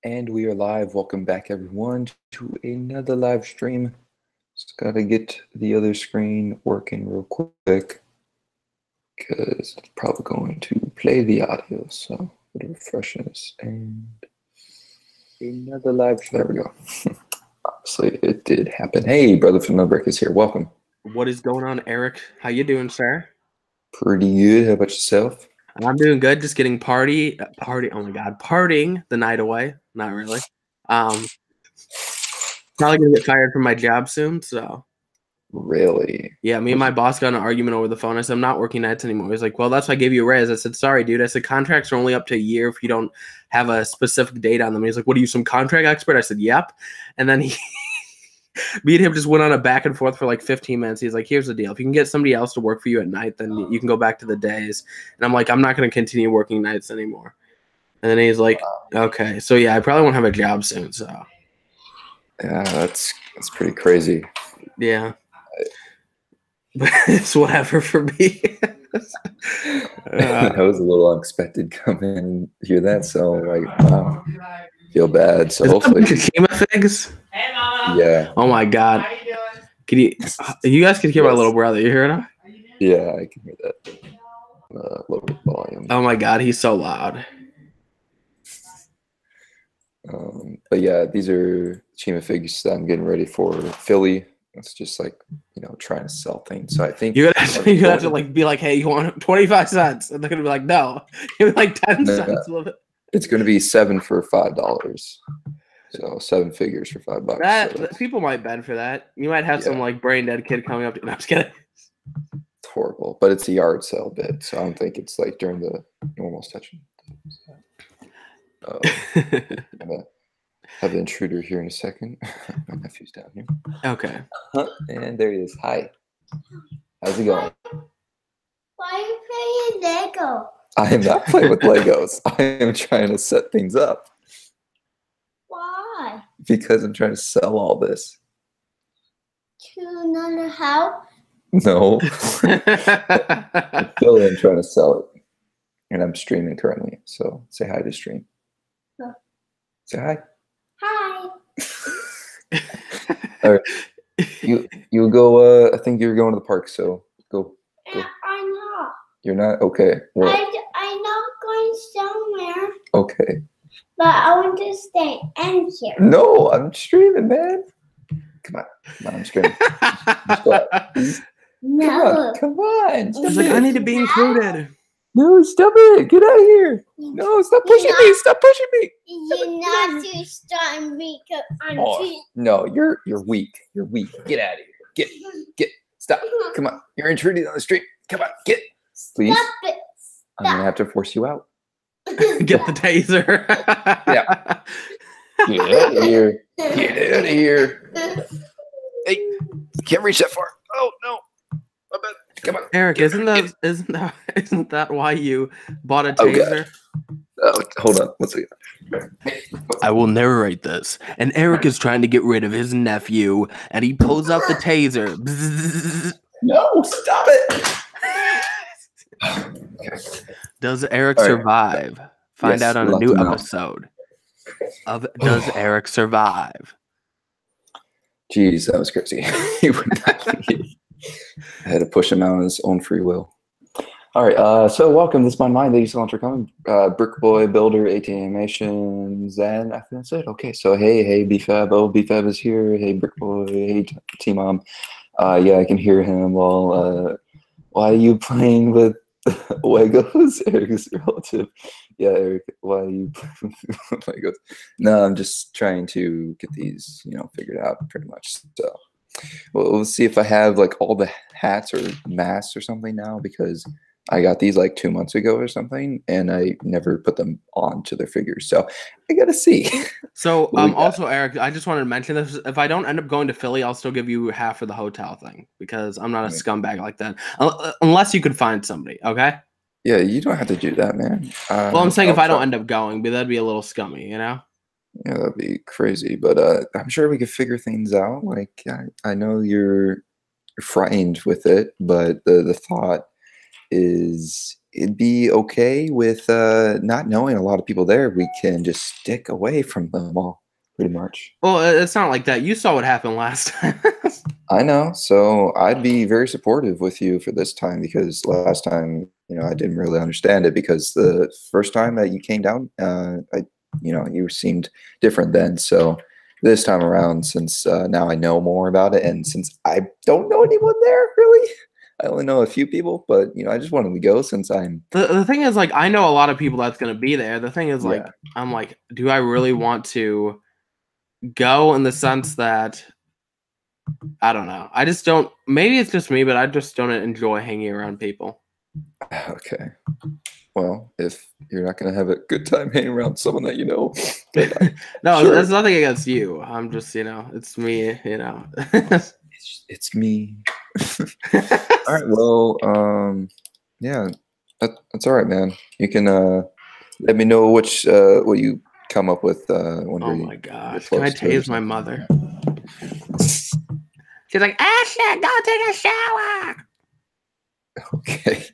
And we are live. Welcome back, everyone, to another live stream. Just gotta get the other screen working real quick because it's probably going to play the audio. So it'll refresh us and another live. There we go. Obviously, it did happen. Hey, brother from TheBrick is here. Welcome. What is going on, Eric? How you doing, sir? Pretty good. How about yourself? I'm doing good. Just getting partying the night away. Not really. Probably gonna get fired from my job soon. So Really? yeah, me and my boss got in an argument over the phone. I said I'm not working nights anymore. He's like, "Well, that's why I gave you a raise." I said, "Sorry, dude." I said, "Contracts are only up to a year if you don't have a specific date on them." He's like, "What are you, some contract expert?" I said, "Yep." And then me and him just went on a back and forth for like 15 minutes. He's like, "Here's the deal. If you can get somebody else to work for you at night, then you can go back to the days." And I'm like, "I'm not going to continue working nights anymore." And then he's like, "Okay." So yeah, I probably won't have a job soon. So Yeah, that's pretty crazy. yeah, but it's whatever for me. That was a little unexpected. Come in and hear that. So like, wow, feel bad. So hopefully, Schema figs. Hey, Mama. yeah. Oh my god. How you doing? Can you guys can hear my Yes. little brother? You hear him? Yeah, I can hear that. Lower the volume. Oh my god, he's so loud. But yeah, these are Chima figs that I'm getting ready for Philly. It's just like, trying to sell things. So I think You gotta have to like be like, "Hey, you want 25 cents?" And they're gonna be like, "No." Give me like 10 cents. It's gonna be 7 for $5. So 7 figures for $5. That people might bend for that. You might have some like brain dead kid coming up to you. No, I'm just kidding. It's horrible, but it's a yard sale bit, so I don't think it's like during the normal session. I'm gonna have the intruder here in a second. My nephew's down here. Okay. And there he is. Hi. How's it going? Why are you playing Lego? I am not playing with Legos. I am trying to set things up Why? because I'm trying to sell all this. To another house? No. I'm trying to sell it. And I'm streaming currently. So say hi to stream. Huh. Say hi. Hi. All right. You go. I think you're going to the park. So go. I'm not. You're not okay. Well, I'm not going somewhere, okay. but I want to stay in here. No, I'm streaming, man. Come on, I'm streaming. No. Come on. He's like, "I need to be included." No, stop it. Get out of here. No, stop pushing me. Stop pushing me. You're not to start me because I'm too. No, you're weak. You're weak. Get out of here. Get. Stop. Come on. You're intruding on the street. Come on. Get. Please. Stop it. I'm going to have to force you out. Get the taser. Yeah. Get out of here. Get out of here. Hey, can't reach that far. Oh, no. My bad. Come on. Eric, isn't that why you bought a taser? Oh, hold on. Let's see. I will narrate this. And Eric is trying to get rid of his nephew, and he pulls out the taser. Bzzz. No, stop it. Does Eric All right. survive? Find Yes, out on we'll a new have to know. episode of Does Eric Survive? Jeez, that was crazy. He would not leave. I had to push him out on his own free will. All right, so welcome. This is my mind. Thank you so much for coming. Brick Boy, Builder, AT Animations, and I think that's it. Okay, so hey, BFab. Oh, BFab is here. Hey, Brick Boy. Hey, T-Mom. Yeah, I can hear him while why are you playing with Legos? Eric's relative. Yeah, Eric, why are you playing with Legos? No, I'm just trying to get these, figured out pretty much. So we'll see if I have like all the hats or masks or something now, because I got these like 2 months ago or something, and I never put them on to their figures. So I gotta see. So What we got? also, Eric, I just wanted to mention this. If I don't end up going to Philly, I'll still give you half for the hotel thing, because I'm not a scumbag like that. Unless you could find somebody, okay? Yeah, you don't have to do that, man. Well, I'm saying if I don't end up going, but that'd be a little scummy, you know? Yeah, that'd be crazy. But I'm sure we could figure things out. Like I know you're frightened with it, but the thought is it'd be okay with not knowing a lot of people there. We can just stick away from them all, pretty much. Well, it's not like that. You saw what happened last time. I know. So I'd be very supportive with you for this time because last time, I didn't really understand it because the first time that you came down, you seemed different then. So this time around, since now I know more about it, and since I don't know anyone there really, I only know a few people, but I just wanted to go since I'm. The thing is, like, I know a lot of people that's gonna be there. The thing is, like, Yeah. I'm like, do I really want to go in the sense that I don't know. I just don't. Maybe it's just me, but I just don't enjoy hanging around people. Okay. Well, if you're not gonna have a good time hanging around someone that you know, No, sure. that's nothing against you. I'm just, it's me. It's me. All right. Well, yeah, that's all right, man. You can let me know what you come up with when Oh you're my gosh! Can I close to it or tase my something. mother? She's like, Ashley, go take a shower. Okay.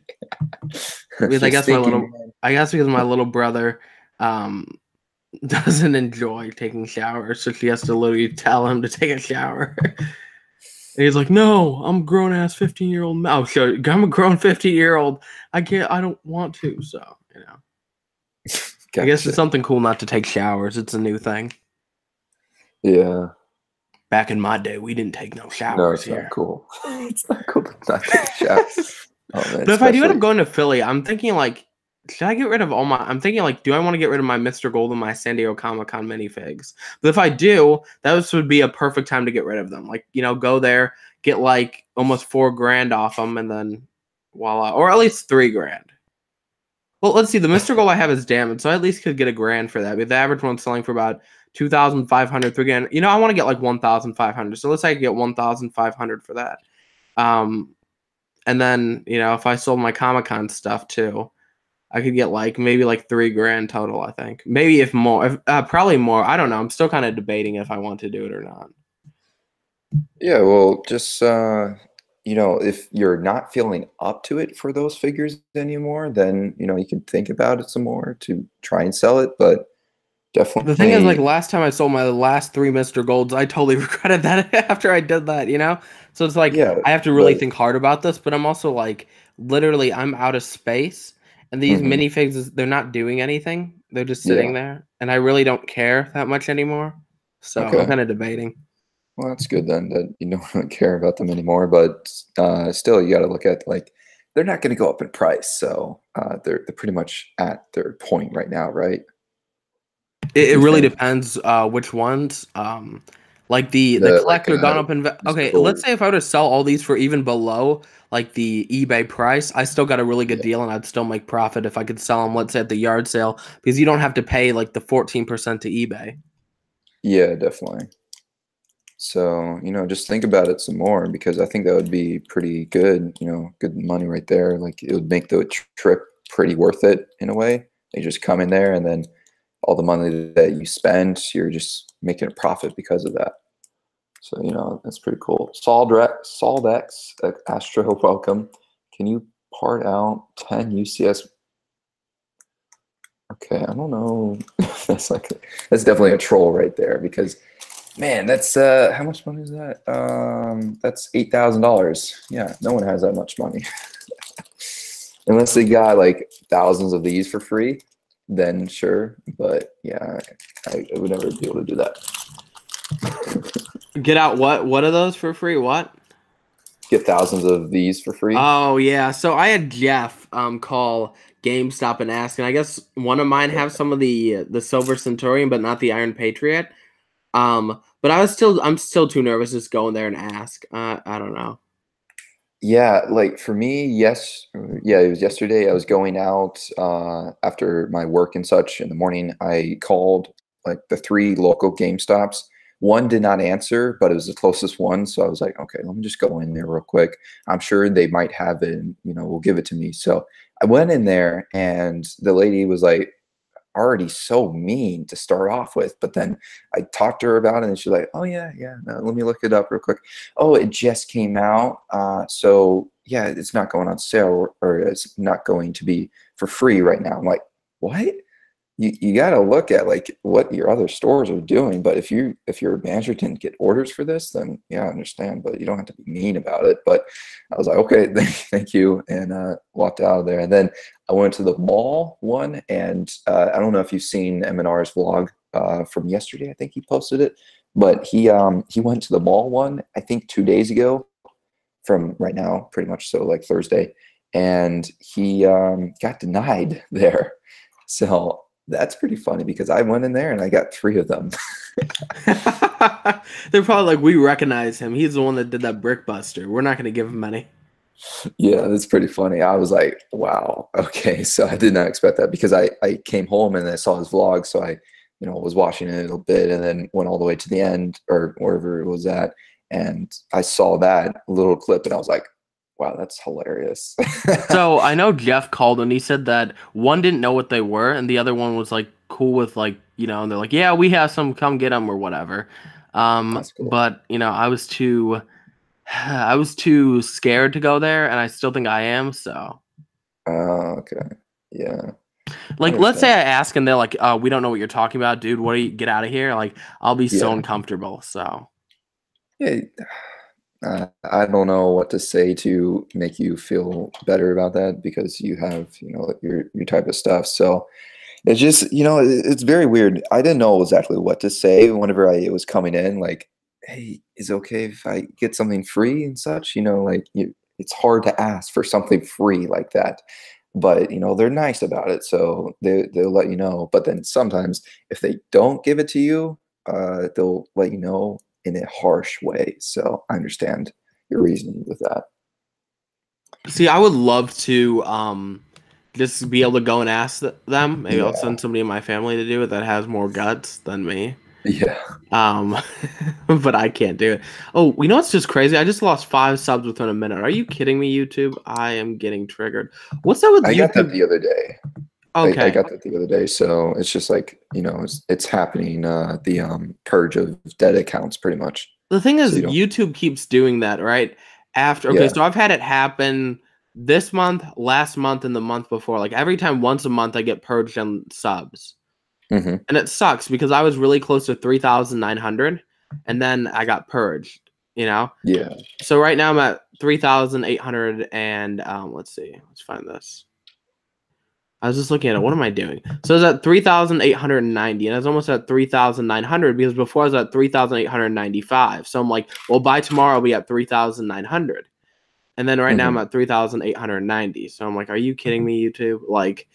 Because I Just guess thinking, because my little brother doesn't enjoy taking showers, so she has to literally tell him to take a shower. And he's like, no, I'm a grown ass 15-year-old. Oh, sure, I'm a grown 15-year-old. I don't want to. So, I guess gotcha. it's something cool not to take showers. It's a new thing. Yeah. Back in my day, we didn't take no showers No, it's here. not cool. It's not cool to not take a shower. Oh man. But if I do end up going to Philly, I'm thinking like, should I get rid of all my? I'm thinking like, do I want to get rid of my Mr. Gold and my San Diego Comic-Con minifigs? But if I do, that would be a perfect time to get rid of them. Like, go there, get like almost $4,000 off them, and then voila, or at least $3,000. Well, let's see. The Mr. Gold I have is damaged, so I at least could get $1,000 for that. But the average one's selling for about 2,500, $3,000. I want to get like 1,500. So let's say I get 1,500 for that. And then if I sold my Comic-Con stuff too, I could get like maybe like $3,000 total. I think maybe if more, probably more. I don't know. I'm still kind of debating if I want to do it or not. Yeah, well, just if you're not feeling up to it for those figures anymore, then you can think about it some more to try and sell it. But definitely, The thing is, like last time I sold my last 3 Mr. Golds, I totally regretted that after I did that. So it's like yeah, I have to really think hard about this. But I'm also like, literally, I'm out of space, and these minifigs, they're not doing anything. They're just sitting there, and I really don't care that much anymore. So I'm kind of debating. Well, that's good then that you don't really care about them anymore. But still, you got to look at like they're not going to go up in price, so they're pretty much at their point right now, right? It really depends which ones. Like the collector gone up in okay. Let's say if I were to sell all these for even below like the eBay price, I still got a really good deal, and I'd still make profit if I could sell them. Let's say at the yard sale, because you don't have to pay like the 14% to eBay. Yeah, definitely. So, just think about it some more because I think that would be pretty good, good money right there. Like it would make the trip pretty worth it in a way. You just come in there and then all the money that you spend, you're just making a profit because of that. So, that's pretty cool. Soldex, Astro, welcome. Can you part out 10 UCS? Okay, I don't know. That's definitely a troll right there because man, that's how much money is that? That's $8,000. Yeah, no one has that much money. Unless they got like thousands of these for free, then sure. But yeah, I would never be able to do that. Get out what? What are those for free? What? Get thousands of these for free. Oh yeah. So I had Jeff call GameStop and ask, and I guess one of mine have some of the Silver Centurion, but not the Iron Patriot. But I'm still too nervous just going there and ask. I don't know. Yeah, like for me, yes. Yeah, it was yesterday. I was going out after my work and such in the morning. I called like the 3 local GameStops. One did not answer, but it was the closest one. So I was like, okay, let me just go in there real quick. I'm sure they might have it, and, will give it to me. So I went in there and the lady was like, already so mean to start off with. But then I talked to her about it, and she's like, "Oh yeah, no, let me look it up real quick. Oh, it just came out. So yeah, it's not going on sale, or it's not going to be for free right now." I'm like, "What?" You got to look at like what your other stores are doing. But if your manager didn't get orders for this, then yeah, I understand. But you don't have to be mean about it. But I was like, okay, thank you, and walked out of there. And then I went to the mall one, and I don't know if you've seen M&R's vlog from yesterday. I think he posted it, but he went to the mall one, I think 2 days ago, from right now, pretty much, so like Thursday, and he got denied there. So that's pretty funny because I went in there and I got 3 of them. They're probably like, we recognize him. He's the one that did that brick buster. We're not going to give him any. Yeah, that's pretty funny. I was like, wow, okay. So I did not expect that because I came home and I saw his vlog. So I, was watching it a little bit and then went all the way to the end or wherever it was at. And I saw that little clip and I was like, wow, that's hilarious. So I know Jeff called and he said that one didn't know what they were and the other one was like cool with like, and they're like, yeah, we have some, come get them or whatever. That's cool. But I was too scared to go there and I still think I am. So. Okay. Yeah. Like, let's say I ask and they're like, we don't know what you're talking about, dude. What are you, get out of here? Like, I'll be so uncomfortable. So. Yeah. I don't know what to say to make you feel better about that because you have, your type of stuff. So it's just, it's very weird. I didn't know exactly what to say whenever it was coming in. Like, hey, is it okay if I get something free and such? It's hard to ask for something free like that. But, they're nice about it. So they'll let you know. But then sometimes if they don't give it to you, they'll let you know in a harsh way. So I understand your reasoning with that. See, I would love to just be able to go and ask them. Maybe I'll send somebody in my family to do it that has more guts than me. Yeah. But I can't do it. Oh, what's just crazy? I just lost 5 subs within a minute. Are you kidding me, YouTube? I am getting triggered. What's up with YouTube? I got that the other day. Okay. I got that the other day. So it's just like, it's happening, the purge of dead accounts pretty much. The thing is, YouTube keeps doing that, right? So I've had it happen this month, last month, and the month before. Like every time, once a month, I get purged on subs. Mm-hmm. And it sucks because I was really close to 3,900 and then I got purged, Yeah. So right now I'm at 3,800 and let's see. Let's find this. I was just looking at it. What am I doing? So I was at 3,890 and I was almost at 3,900 because before I was at 3,895. So I'm like, well, by tomorrow I'll be at 3,900. And then right now I'm at 3,890. So I'm like, are you kidding me, YouTube? Like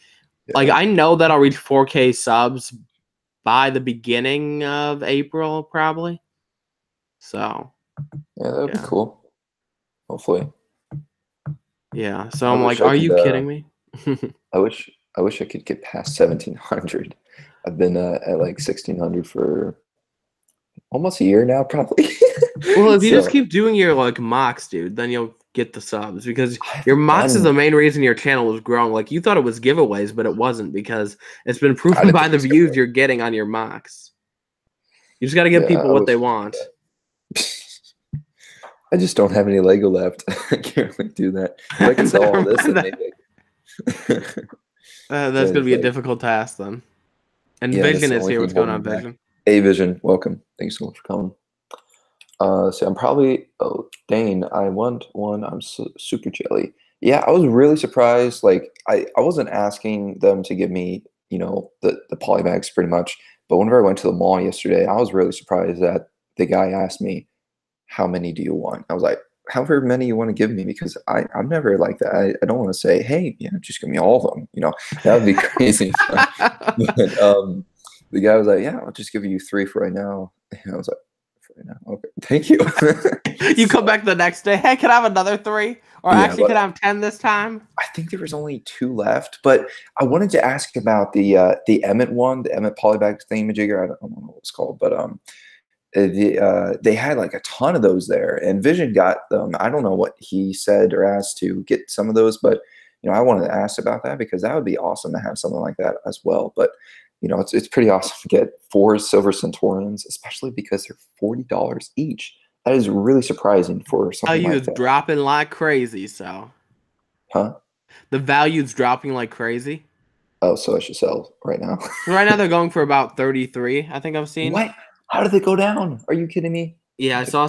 I know that I'll reach 4K subs by the beginning of April, probably. So. Yeah, that'd be cool. Hopefully. Yeah. So I'm like, are you kidding me? I wish I could get past 1,700. I've been at like 1,600 for almost a year now, probably. Well, if you just keep doing your like mocks, dude, then you'll get the subs because your mocks is the main reason your channel was growing. Like you thought it was giveaways, but it wasn't because it's been proven by the views you're getting on your mocks. You just got to give people what they want. I just don't have any Lego left. I can't really do that. If I can sell all this, then maybe. That's gonna be a difficult task then. And Vision is here. What's going on, Vision? Hey, Vision, welcome. Thanks so much for coming. So I'm probably, Dane, I want one. I'm super jelly. Yeah, I was really surprised. Like I wasn't asking them to give me, the polybags pretty much. But whenever I went to the mall yesterday, I was really surprised that the guy asked me, how many do you want? I was like, however many you want to give me, because I'm never like that. I don't want to say, hey, just give me all of them. That would be crazy. But, the guy was like, yeah, I'll just give you 3 for right now. And I was like, right now. Okay, thank you. You come back the next day. Hey, can I have another 3? Or actually, can I have 10 this time? I think there was only 2 left. But I wanted to ask about the Emmett one, the Emmett polybag thingamajigger. I don't know what it's called, but they had like a ton of those there, and Vision got them. I don't know what he said or asked to get some of those, but I wanted to ask about that because that would be awesome to have something like that as well. But it's pretty awesome to get 4 Silver Centurions, especially because they're $40 each. That is really surprising for something like Value's that. dropping like crazy, so. Huh? The value's dropping like crazy. Oh, so I should sell right now. Right now they're going for about 33, I think I've seen. What? How did they go down? Are you kidding me? Yeah, I saw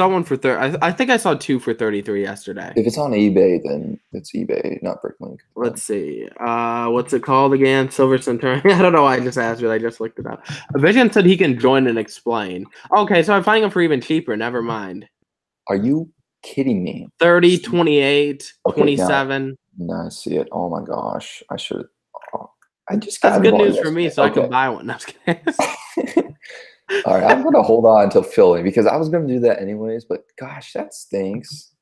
one for 30. I think I saw 2 for 33 yesterday. If it's on eBay, then it's eBay, not Bricklink. Let's see. What's it called again? Silver Centurion. I don't know why I just asked it. I just looked it up. Vision said he can join and explain. Okay, so I'm finding them for even cheaper. Never mind. Are you kidding me? 30, 28, Okay, 27. Now I see it. Oh my gosh. I should. I just got That's them good all news for me, yesterday. so I can buy one. No, I'm just kidding. All right, I'm gonna hold on until Philly because I was gonna do that anyways. But gosh, that stinks.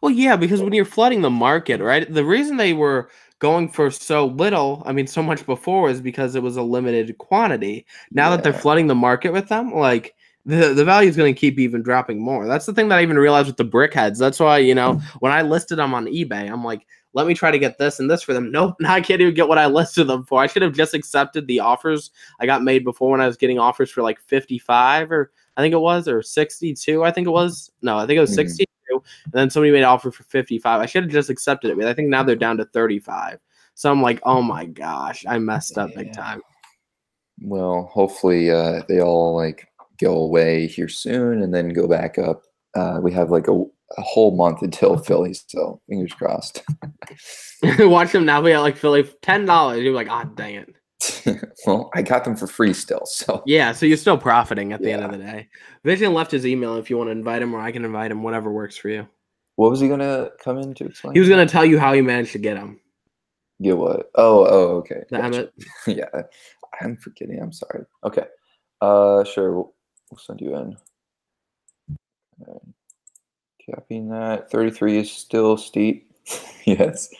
Well, yeah, because when you're flooding the market, right? The reason they were going for so little, I mean, so much before, is because it was a limited quantity. Now that they're Yeah. flooding the market with them, like the value is going to keep even dropping more. That's the thing that I even realized with the brickheads. That's why, when I listed them on eBay, I'm like, let me try to get this and this for them. Nope, now I can't even get what I listed them for. I should have just accepted the offers I got made before when I was getting offers for like 55 or I think it was, or 62, I think it was. No, I think it was 62. And then somebody made an offer for 55. I should have just accepted it, but I think now they're down to 35. So I'm like, oh my gosh, I messed up big time. Well, hopefully they all like go away here soon and then go back up. We have like a whole month until Philly, so fingers crossed. Watch them now. We got like Philly $10. You're like, ah, oh, dang it. Well, I got them for free still, so yeah. So you're still profiting at the end of the day. Vision left his email if you want to invite him, or I can invite him. Whatever works for you. What was he gonna come in to explain? He was gonna tell you how he managed to get him. Get what? Oh, okay. The Emmett. Yeah, I'm forgetting. I'm sorry. Okay. Sure. We'll send you in. Copying that. 33 is still steep. Yes.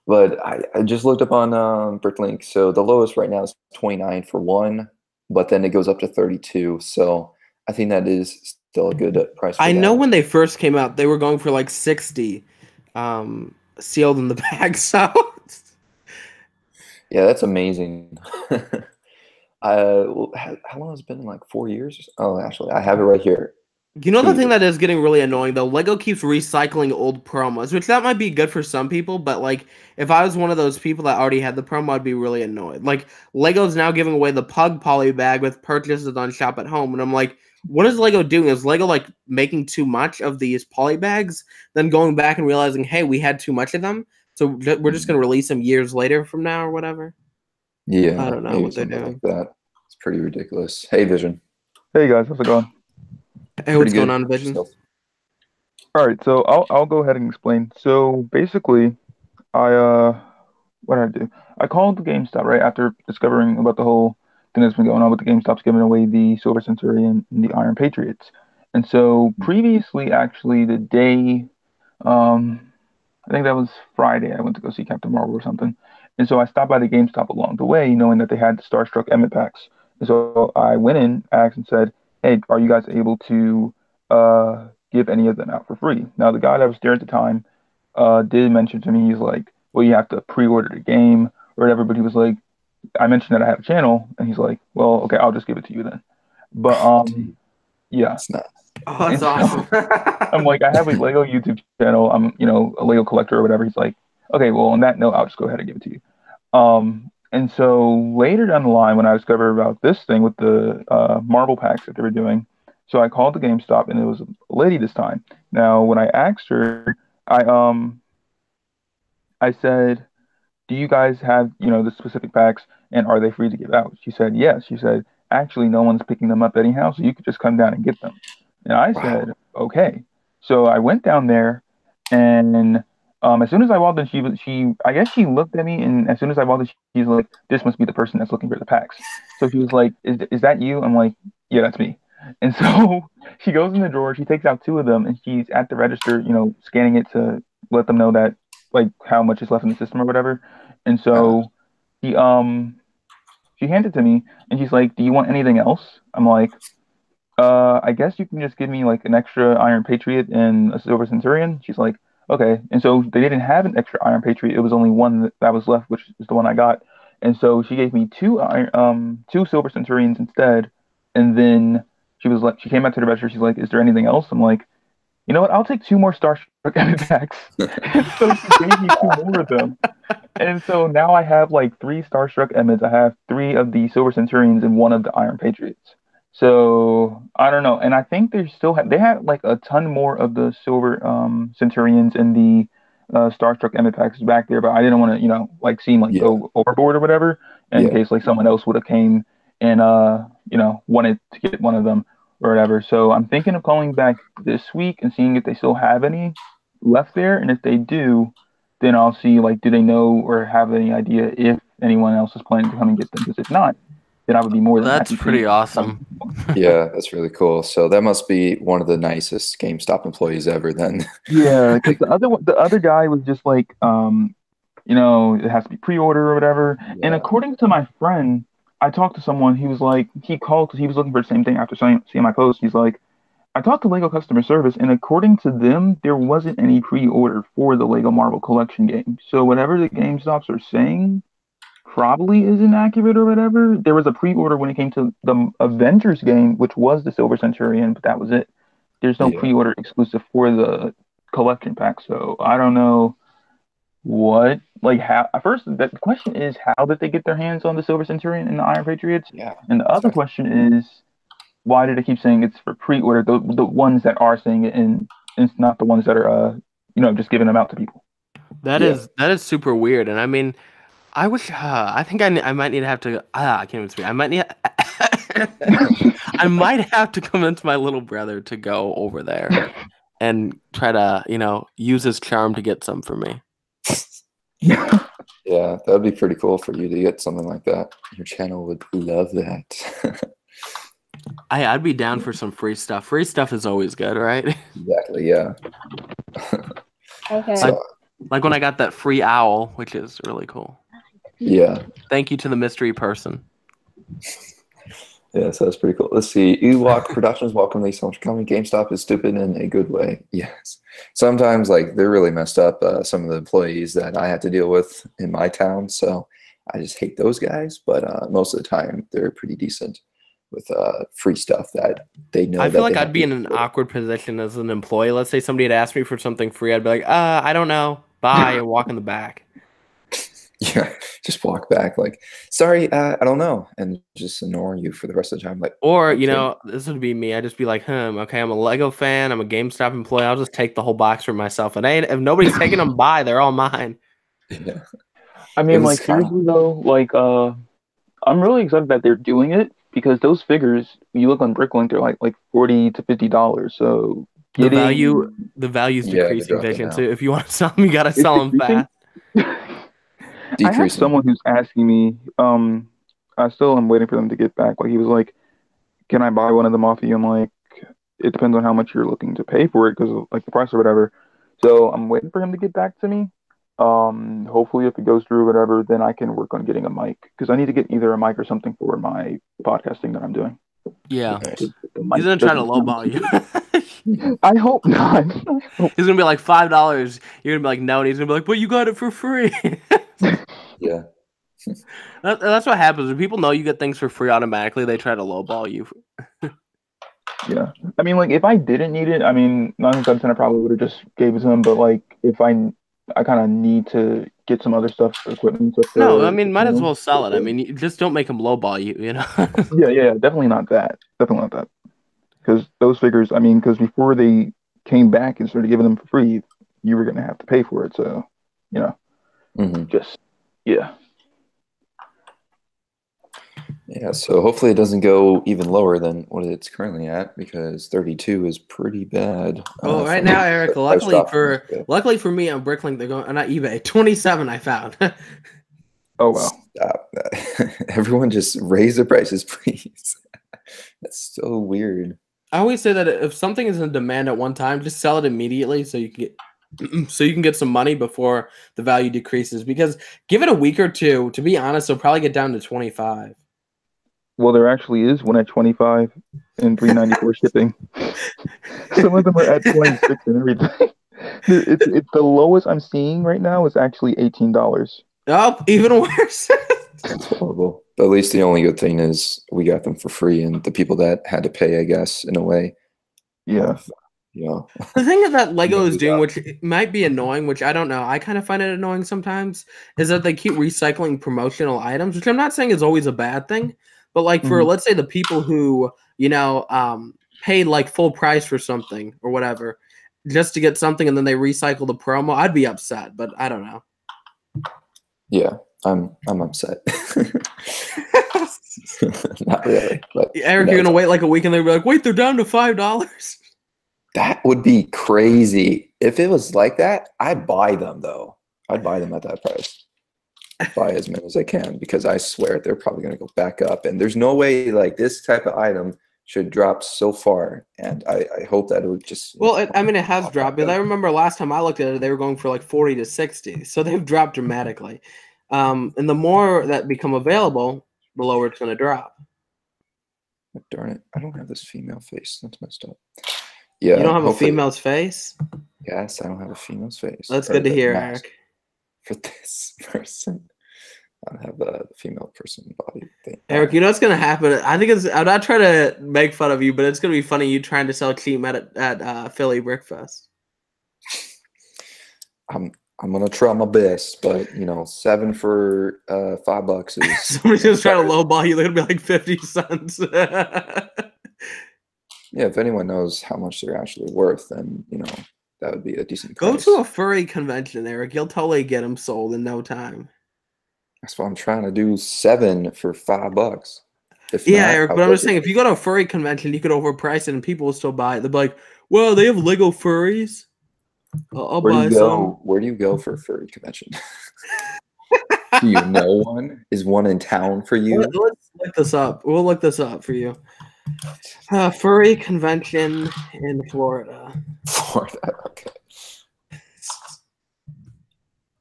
But I just looked up on Bricklink. So the lowest right now is 29 for one, but then it goes up to 32. So I think that is still a good price. I know when they first came out, they were going for like 60, sealed in the bag. So yeah, that's amazing. How long has it been? Like 4 years? Oh, actually, I have it right here. You know the thing that is getting really annoying though? Lego keeps recycling old promos, which that might be good for some people, but like if I was one of those people that already had the promo, I'd be really annoyed. Like Lego's now giving away the Pug poly bag with purchases on Shop at Home, and I'm like, what is Lego doing? Is Lego like making too much of these poly bags, then going back and realizing, hey, we had too much of them, so we're just gonna release them years later from now or whatever? Yeah, I don't know what they're doing. Like that. It's pretty ridiculous. Hey, Vision. Hey guys, how's it going? Hey, what's going on, Vision? All right, so I'll go ahead and explain. So basically, what did I do? I called the GameStop right after discovering about the whole thing that's been going on with the GameStop's giving away the Silver Centurion and the Iron Patriots. And so previously, actually, the day, I think that was Friday, I went to go see Captain Marvel or something. And so I stopped by the GameStop along the way, knowing that they had the Starstruck Emmett packs. And so I went in, asked, and said, hey, are you guys able to give any of them out for free? Now, the guy that was there at the time did mention to me, he's like, well, you have to pre-order the game or whatever. But he was like, I mentioned that I have a channel, and he's like, well, okay, I'll just give it to you then. But yeah. It's not. Oh, that's awesome. I'm like, I have a Lego YouTube channel. I'm, a Lego collector or whatever. He's like, okay, well, on that note, I'll just go ahead and give it to you. And so later down the line, when I discovered about this thing with the Marvel packs that they were doing, so I called the GameStop, and it was a lady this time. Now, when I asked her, I said, do you guys have, the specific packs, and are they free to give out? She said, yes. She said, actually, no one's picking them up anyhow, so you could just come down and get them. And I said, okay. So I went down there, and as soon as I walked in, I guess she looked at me, and as soon as I walked in, she's like, this must be the person that's looking for the packs. So she was like, is that you? I'm like, yeah, that's me. And so she goes in the drawer, she takes out 2 of them, and she's at the register, scanning it to let them know that, like, how much is left in the system or whatever. And so she hands it to me, and she's like, do you want anything else? I'm like, I guess you can just give me, like, an extra Iron Patriot and a Silver Centurion. She's like, okay. And so they didn't have an extra Iron Patriot. It was only one that was left, which is the one I got. And so she gave me two Silver Centurions instead. And then she came back to the register. She's like, "Is there anything else?" I'm like, "You know what? I'll take 2 more Starstruck Emmett packs." And so she gave me 2 more of them. And so now I have like 3 Starstruck Emmets. I have 3 of the Silver Centurions and 1 of the Iron Patriots. So I don't know. And I think they had like a ton more of the Silver Centurions and the Starstruck Emmett packs back there, but I didn't want to, like seem like Yeah. go overboard or whatever in case like someone else would have came and wanted to get one of them or whatever. So I'm thinking of calling back this week and seeing if they still have any left there, and if they do, then I'll see like do they know or have any idea if anyone else is planning to come and get them. Because if not, then I would be more than That's happy. pretty awesome. Yeah, that's really cool. So that must be one of the nicest GameStop employees ever then. Yeah, because the other guy was just like, it has to be pre-order or whatever. Yeah. And according to my friend, I talked to someone. He was like, he called because he was looking for the same thing after seeing my post. He's like, I talked to Lego customer service, and according to them, there wasn't any pre-order for the Lego Marvel Collection game. So whatever the GameStops are saying probably isn't accurate or whatever. There was a pre-order when it came to the Avengers game, which was the Silver Centurion, but that was it. There's no pre-order exclusive for the collection pack. So I don't know how. At first, the question is, how did they get their hands on the Silver Centurion and the Iron Patriots? Yeah. And the other question is, why do they keep saying it's for pre-order? The ones that are saying it, and it's not the ones that are, just giving them out to people. That is super weird. And I mean, I wish. I think I might need to have to. I can't even speak. I might need. I might have to convince my little brother to go over there and try to, use his charm to get some for me. Yeah, that'd be pretty cool for you to get something like that. Your channel would love that. I'd be down for some free stuff. Free stuff is always good, right? Exactly, yeah. Okay. Like when I got that free owl, which is really cool. Yeah. Thank you to the mystery person. Yeah, so that's pretty cool. Let's see. Ewok Productions, welcome. Thanks so much for coming. GameStop is stupid in a good way. Yes. Sometimes, they're really messed up, some of the employees that I have to deal with in my town. So I just hate those guys. But most of the time, they're pretty decent with free stuff that they know. I feel like I'd be in an awkward position as an employee. Let's say somebody had asked me for something free. I'd be like, I don't know. Bye. And walk in the back. Yeah, just walk back like, sorry, I don't know, and just ignore you for the rest of the time. Or, this would be me. I'd just be like, okay, I'm a Lego fan. I'm a GameStop employee. I'll just take the whole box for myself. And if nobody's taking them by, they're all mine. Yeah. I mean, seriously though, I'm really excited that they're doing it because those figures, you look on Bricklink, they're like $40 to $50. So the value's decreasing, Vision. So if you want to sell them, you got to sell them fast. I have someone who's asking me. I still am waiting for them to get back. He was like, "Can I buy one of them off you?" I'm like, "It depends on how much you're looking to pay for it, because of the price or whatever." So I'm waiting for him to get back to me. Hopefully, if it goes through, whatever, then I can work on getting a mic, because I need to get either a mic or something for my podcasting that I'm doing. Yeah, he's gonna try to lowball you. I hope not. He's gonna be like $5. You're gonna be like, no, and he's gonna be like, but you got it for free. Yeah. That's what happens when people know you get things for free automatically. They try to lowball you. Yeah, I mean, if I didn't need it, I mean, 9 times out of 10, I probably would have just gave it to him. But if I kind of need to get some other stuff, equipment and stuff. No, I mean, might as well sell it. I mean, you just don't make them lowball you. Yeah, definitely not that. Definitely not that. Because those figures, I mean, because before they came back and started giving them for free, you were gonna have to pay for it. So, just. Yeah. Yeah, so hopefully it doesn't go even lower than what it's currently at, because 32 is pretty bad. Well, right now, Eric, luckily for me on Bricklink, they're going not eBay. 27 I found. Oh wow. Stop that. Everyone just raise their prices, please. That's so weird. I always say that if something is in demand at one time, just sell it immediately so you can get some money before the value decreases, because give it a week or two, to be honest, they'll probably get down to 25. Well, there actually is one at 25 and $3.94 shipping. Some of them are at 26 and everything. It's the lowest I'm seeing right now is actually $18. Oh, even worse. That's horrible. But at least the only good thing is we got them for free, and the people that had to pay, I guess, in a way, Yeah. have, The thing that Lego is we doing, got- which might be annoying, which I don't know, I kind of find it annoying sometimes, is that they keep recycling promotional items, which I'm not saying is always a bad thing, but like for let's say the people who paid like full price for something or whatever, just to get something, and then they recycle the promo, I'd be upset. But I don't know. Yeah, I'm upset. Not really, but Eric, you're gonna wait like a week, and they'll be like, "Wait, they're down to $5." That would be crazy. If it was like that, I'd buy them though. I'd buy them at that price. Buy as many as I can because I swear they're probably going to go back up. And there's no way like this type of item should drop so far. And I hope that it would just. Well, it has dropped. Because I remember last time I looked at it, they were going for like 40 to 60. So they've dropped dramatically. And the more that become available, the lower it's going to drop. Darn it! I don't have this female face. That's messed up. Yeah, you don't have a female's face? Yes, I don't have a female's face. That's good to hear, Eric. For this person, I don't have a female person body thing. Eric, you know what's gonna happen? I think I'm not trying to make fun of you, but it's gonna be funny you trying to sell cheap at Philly Brickfest. I'm gonna try my best, but 7 for $5 is. Somebody's gonna try to lowball you. They're gonna be like 50 cents. Yeah, if anyone knows how much they're actually worth, then that would be a decent price. Go to a furry convention, Eric. You'll totally get them sold in no time. That's what I'm trying to do. 7 for $5. Eric, but I'm just saying, if you go to a furry convention, you could overprice it and people will still buy it. They'll be like, "Well, they have Lego furries. I'll buy some." Where do you go for a furry convention? Do you know one? Is one in town for you? Let's look this up. We'll look this up for you. Furry convention in Florida. Florida, okay.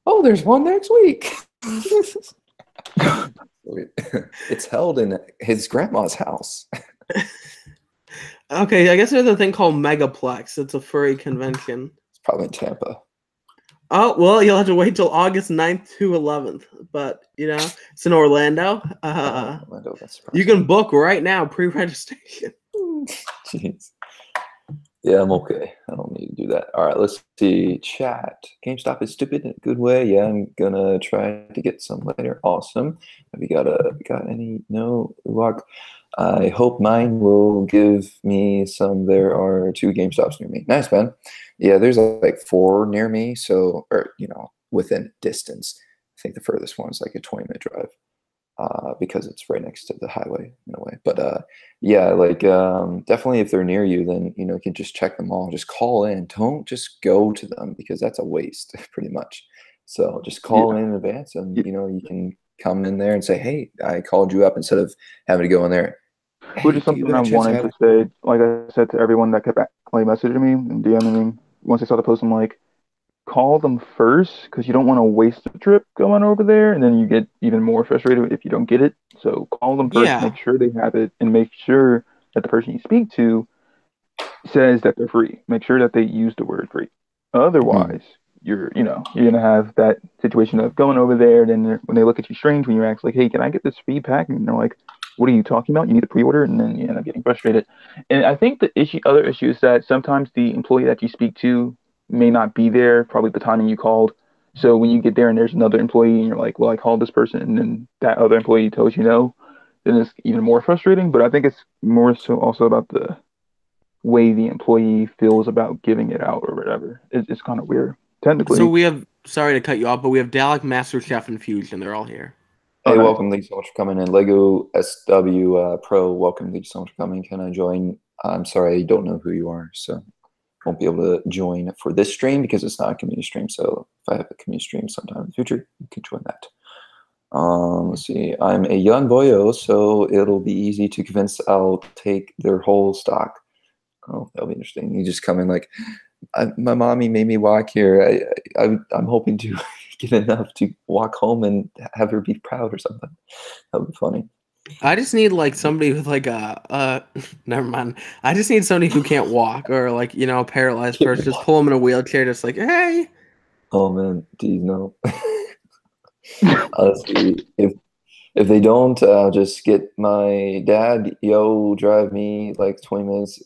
Oh, there's one next week. It's held in his grandma's house. Okay, I guess there's a thing called Megaplex. It's a furry convention. It's probably in Tampa. Oh, well, you'll have to wait till August 9th to 11th. But, it's in Orlando. Orlando, that's surprising. You can book right now, pre-registration. Jeez. Yeah, I'm okay. I don't need to do that. All right, let's see. Chat. GameStop is stupid in a good way. Yeah, I'm gonna try to get some later. Awesome. Have you got any? No luck. I hope mine will give me some. There are 2 GameStops near me. Nice, man. Yeah, there's like 4 near me. So, or within distance. I think the furthest one is like a 20-minute drive. Because it's right next to the highway in a way. But yeah, like definitely if they're near you, then you can just check them all. Just call in. Don't just go to them because that's a waste, pretty much. So just call in advance, and you can come in there and say, "Hey, I called you up," instead of having to go in there. Hey, which is something I wanted to say. Like I said to everyone that kept messaging me and DMing me once I saw the post, I'm like, call them first because you don't want to waste the trip going over there, and then you get even more frustrated if you don't get it. So call them first, make sure they have it, and make sure that the person you speak to says that they're free. Make sure that they use the word free. Otherwise, you're gonna have that situation of going over there, then when they look at you strange when you ask like, "Hey, can I get this free pack?" and they're like, "What are you talking about? You need to pre-order," and then you end up getting frustrated. And I think the other issue is that sometimes the employee that you speak to may not be there probably the timing you called. So when you get there and there's another employee and you're like, "Well, I called this person," and then that other employee tells you no, then it's even more frustrating. But I think it's more so also about the way the employee feels about giving it out or whatever. It's kind of weird. Technically. So we have, sorry to cut you off, but we have Dalek, Master Chef, and Fusion. They're all here. Hey, welcome. Thank you so much for coming in. Lego SW Pro, welcome. Thank you so much for coming. Can I join? I'm sorry, I don't know who you are, so won't be able to join for this stream because it's not a community stream. So if I have a community stream sometime in the future, you can join that. Let's see. I'm a young boyo, so it'll be easy to convince I'll take their whole stock. Oh, that'll be interesting. You just come in like, my mommy made me walk here. I'm hoping to get enough to walk home and have her be proud or something. That would be funny. I just need like somebody with like never mind. I just need somebody who can't walk or like, a paralyzed person. Just pull them in a wheelchair, just like, hey. Oh man, geez, no. Honestly, if If they don't, I'll just get my dad. Yo, drive me like 20 minutes.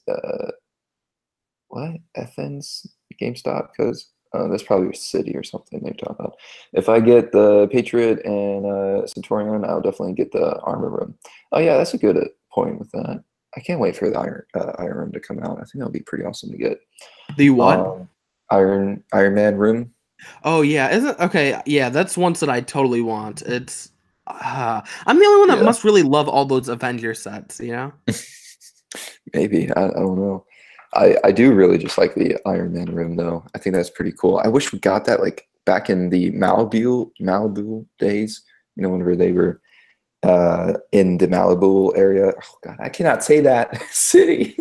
What? Athens GameStop? Because that's probably a city or something they're talking about. If I get the Patriot and Centurion, I'll definitely get the Armor Room. Oh yeah, that's a good point with that. I can't wait for the Iron Room to come out. I think that'll be pretty awesome to get. The what? Iron Man Room. Oh yeah, isn't okay? Yeah, that's ones that I totally want. It's I'm the only one that Yeah. must really love all those Avenger sets. You know? Maybe I don't know. I do really just like the Iron Man room though. I think that's pretty cool. I wish we got that like back in the Malibu days. You know, whenever they were in the Malibu area. Oh God, I cannot say that city.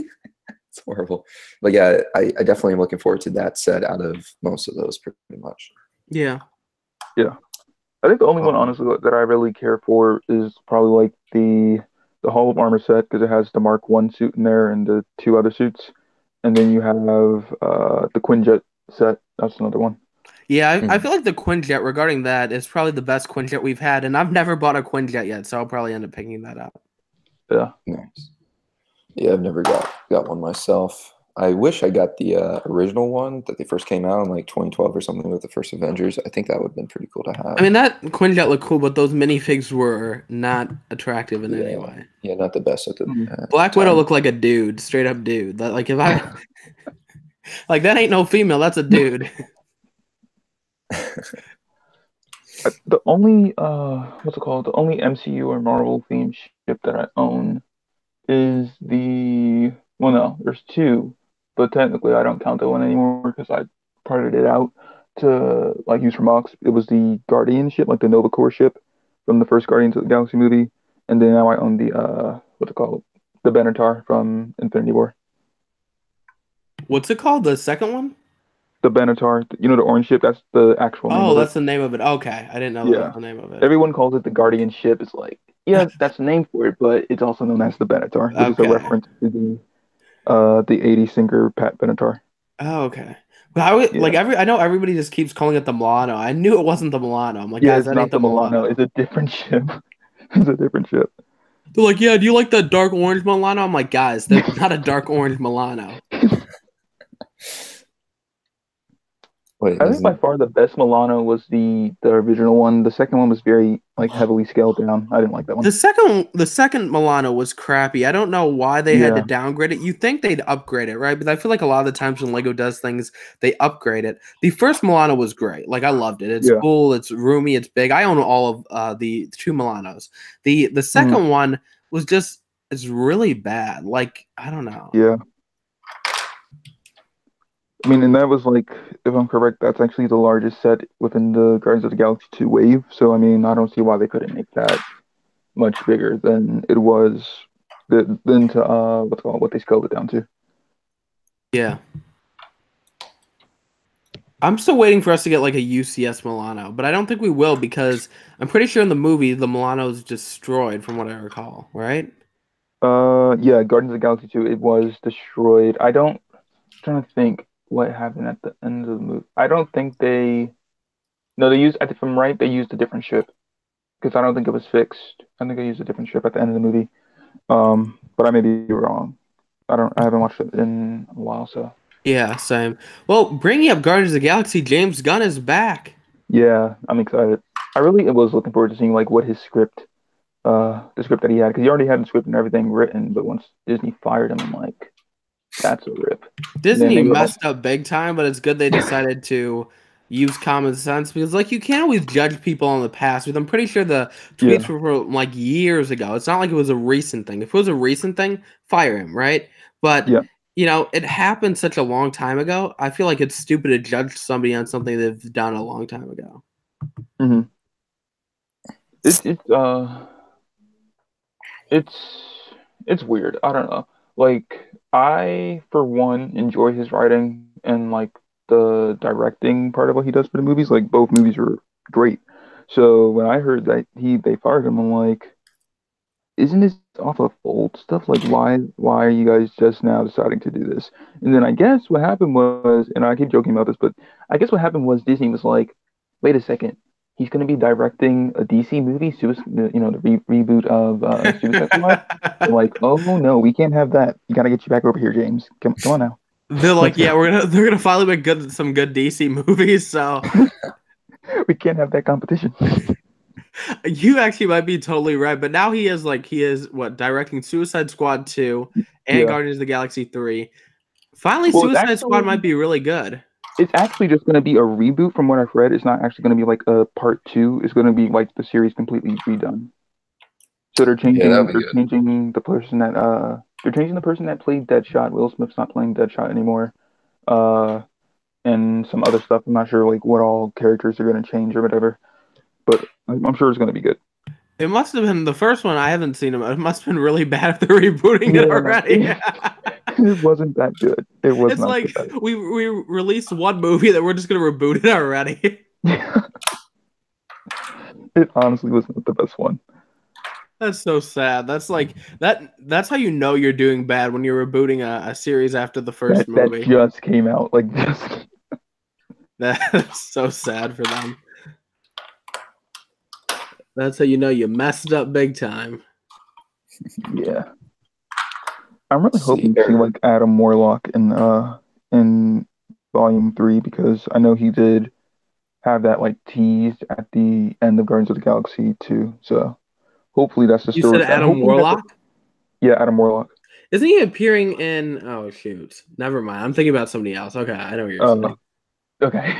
It's horrible. But yeah, I definitely am looking forward to that set out of most of those pretty much. Yeah. Yeah. I think the only one, honestly, that I really care for is probably like the Hall of Armor set because it has the Mark I suit in there and the 2 other suits, and then you have the Quinjet set. That's another one. Yeah, I feel like the Quinjet regarding that is probably the best Quinjet we've had, and I've never bought a Quinjet yet, so I'll probably end up picking that up. Yeah. Nice. Yeah, I've never got one myself. I wish I got the original one that they first came out in like 2012 or something with the first Avengers. I think that would have been pretty cool to have. I mean, that Quinjet looked cool, but those minifigs were not attractive in any way. Yeah, not the best at the Black Widow looked like a dude, straight up dude. That like if I like that ain't no female, that's a dude. The only what's it called? The only MCU or Marvel themed ship that I own is no, there's 2, but technically I don't count that one anymore because I parted it out to like use for mocks. It was the Guardian ship, like the Nova Corps ship from the first Guardians of the Galaxy movie, and then now I own the what's it called? The Benatar from Infinity War. What's it called? The second one? The Benatar, you know, the orange ship. That's the actual name. Oh, of that's it. the name of it. Okay, I didn't know that was the name of it. Everyone calls it the Guardian ship. It's like, yeah, that's the name for it, but it's also known as the Benatar, which is a reference to the 80s singer Pat Benatar. Oh, okay. But I know everybody just keeps calling it the Milano. I knew it wasn't the Milano. I'm like, guys, that ain't the Milano. It's a different ship. It's a different ship. They're like, yeah, do you like the dark orange Milano? I'm like, guys, that's not a dark orange Milano. Wait, I think by far the best Milano was the original one. The second one was very like heavily scaled down. I didn't like that one. The second Milano was crappy. I don't know why they had to downgrade it. You think they'd upgrade it, right? But I feel like a lot of the times when Lego does things, they upgrade it. The first Milano was great. Like I loved it. It's cool. It's roomy. It's big. I own all of the 2 Milanos. The second one was just it's really bad. Like I don't know. Yeah. I mean, and that was like, if I'm correct, that's actually the largest set within the Guardians of the Galaxy 2 wave. So, I mean, I don't see why they couldn't make that much bigger than it was, than to, what they scaled it down to. Yeah. I'm still waiting for us to get like a UCS Milano, but I don't think we will because I'm pretty sure in the movie, the Milano is destroyed from what I recall, right? Yeah, Guardians of the Galaxy 2, it was destroyed. I'm trying to think what happened at the end of the movie. I don't think they used, if I'm right, they used a different ship because I don't think it was fixed. I think they used a different ship at the end of the movie. But I may be wrong. I haven't watched it in a while, so. Yeah, same. Well, bringing up Guardians of the Galaxy, James Gunn is back. Yeah, I'm excited. I really was looking forward to seeing like what his script, the script that he had, because he already had the script and everything written, but once Disney fired him, I'm like, that's a rip. Disney messed up big time, but it's good they decided to use common sense because, like, you can't always judge people on the past. Because I'm pretty sure the tweets were from like years ago. It's not like it was a recent thing. If it was a recent thing, fire him, right? But you know, it happened such a long time ago. I feel like it's stupid to judge somebody on something they've done a long time ago. Mm-hmm. It's weird. I don't know. Like, I, for one, enjoy his writing and like the directing part of what he does for the movies. Like, both movies are great. So when I heard that they fired him, I'm like, isn't this off of old stuff? Like, why are you guys just now deciding to do this? And then I guess what happened was, and I keep joking about this, but I guess what happened was Disney was like, wait a second, he's going to be directing a DC movie, the reboot of Suicide Squad. They're like, oh no, we can't have that. You got to get you back over here, James. Come on now. They're like, yeah, they're gonna finally make some good DC movies. So we can't have that competition. You actually might be totally right, but now he is directing Suicide Squad 2 and Guardians of the Galaxy 3. Finally, Suicide Squad might be really good. It's actually just going to be a reboot from what I've read. It's not actually going to be like a part 2. It's going to be like the series completely redone. So they're changing the person that played Deadshot. Will Smith's not playing Deadshot anymore. And some other stuff. I'm not sure like what all characters are going to change or whatever. But I'm sure it's going to be good. It must have been the first one. I haven't seen it. It must have been really bad if they're rebooting it already. It wasn't that good. It was. It's not like we released one movie that we're just going to reboot it already. It honestly wasn't the best one. That's so sad. That's like that. That's how you know you're doing bad when you're rebooting a series after the first movie. That just came out. That's so sad for them. That's how you know you messed up big time. Yeah. I'm really hoping to see like Adam Warlock in Volume 3 because I know he did have that like teased at the end of Guardians of the Galaxy 2. So hopefully that's the story. You said Adam Warlock? Yeah, Adam Warlock. Isn't he appearing in? Oh shoot! Never mind. I'm thinking about somebody else. Okay, I know what you're saying. Okay.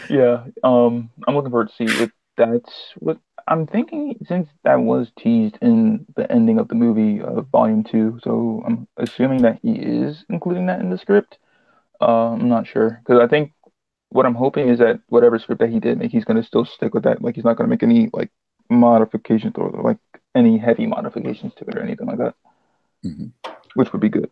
Yeah. I'm looking forward to see if that's what I'm thinking. Since that was teased in the ending of the movie, Volume 2, so I'm assuming that he is including that in the script. I'm not sure because I think what I'm hoping is that whatever script that he did make, he's going to still stick with that. Like he's not going to make any like modifications or like any heavy modifications to it or anything like that, which would be good.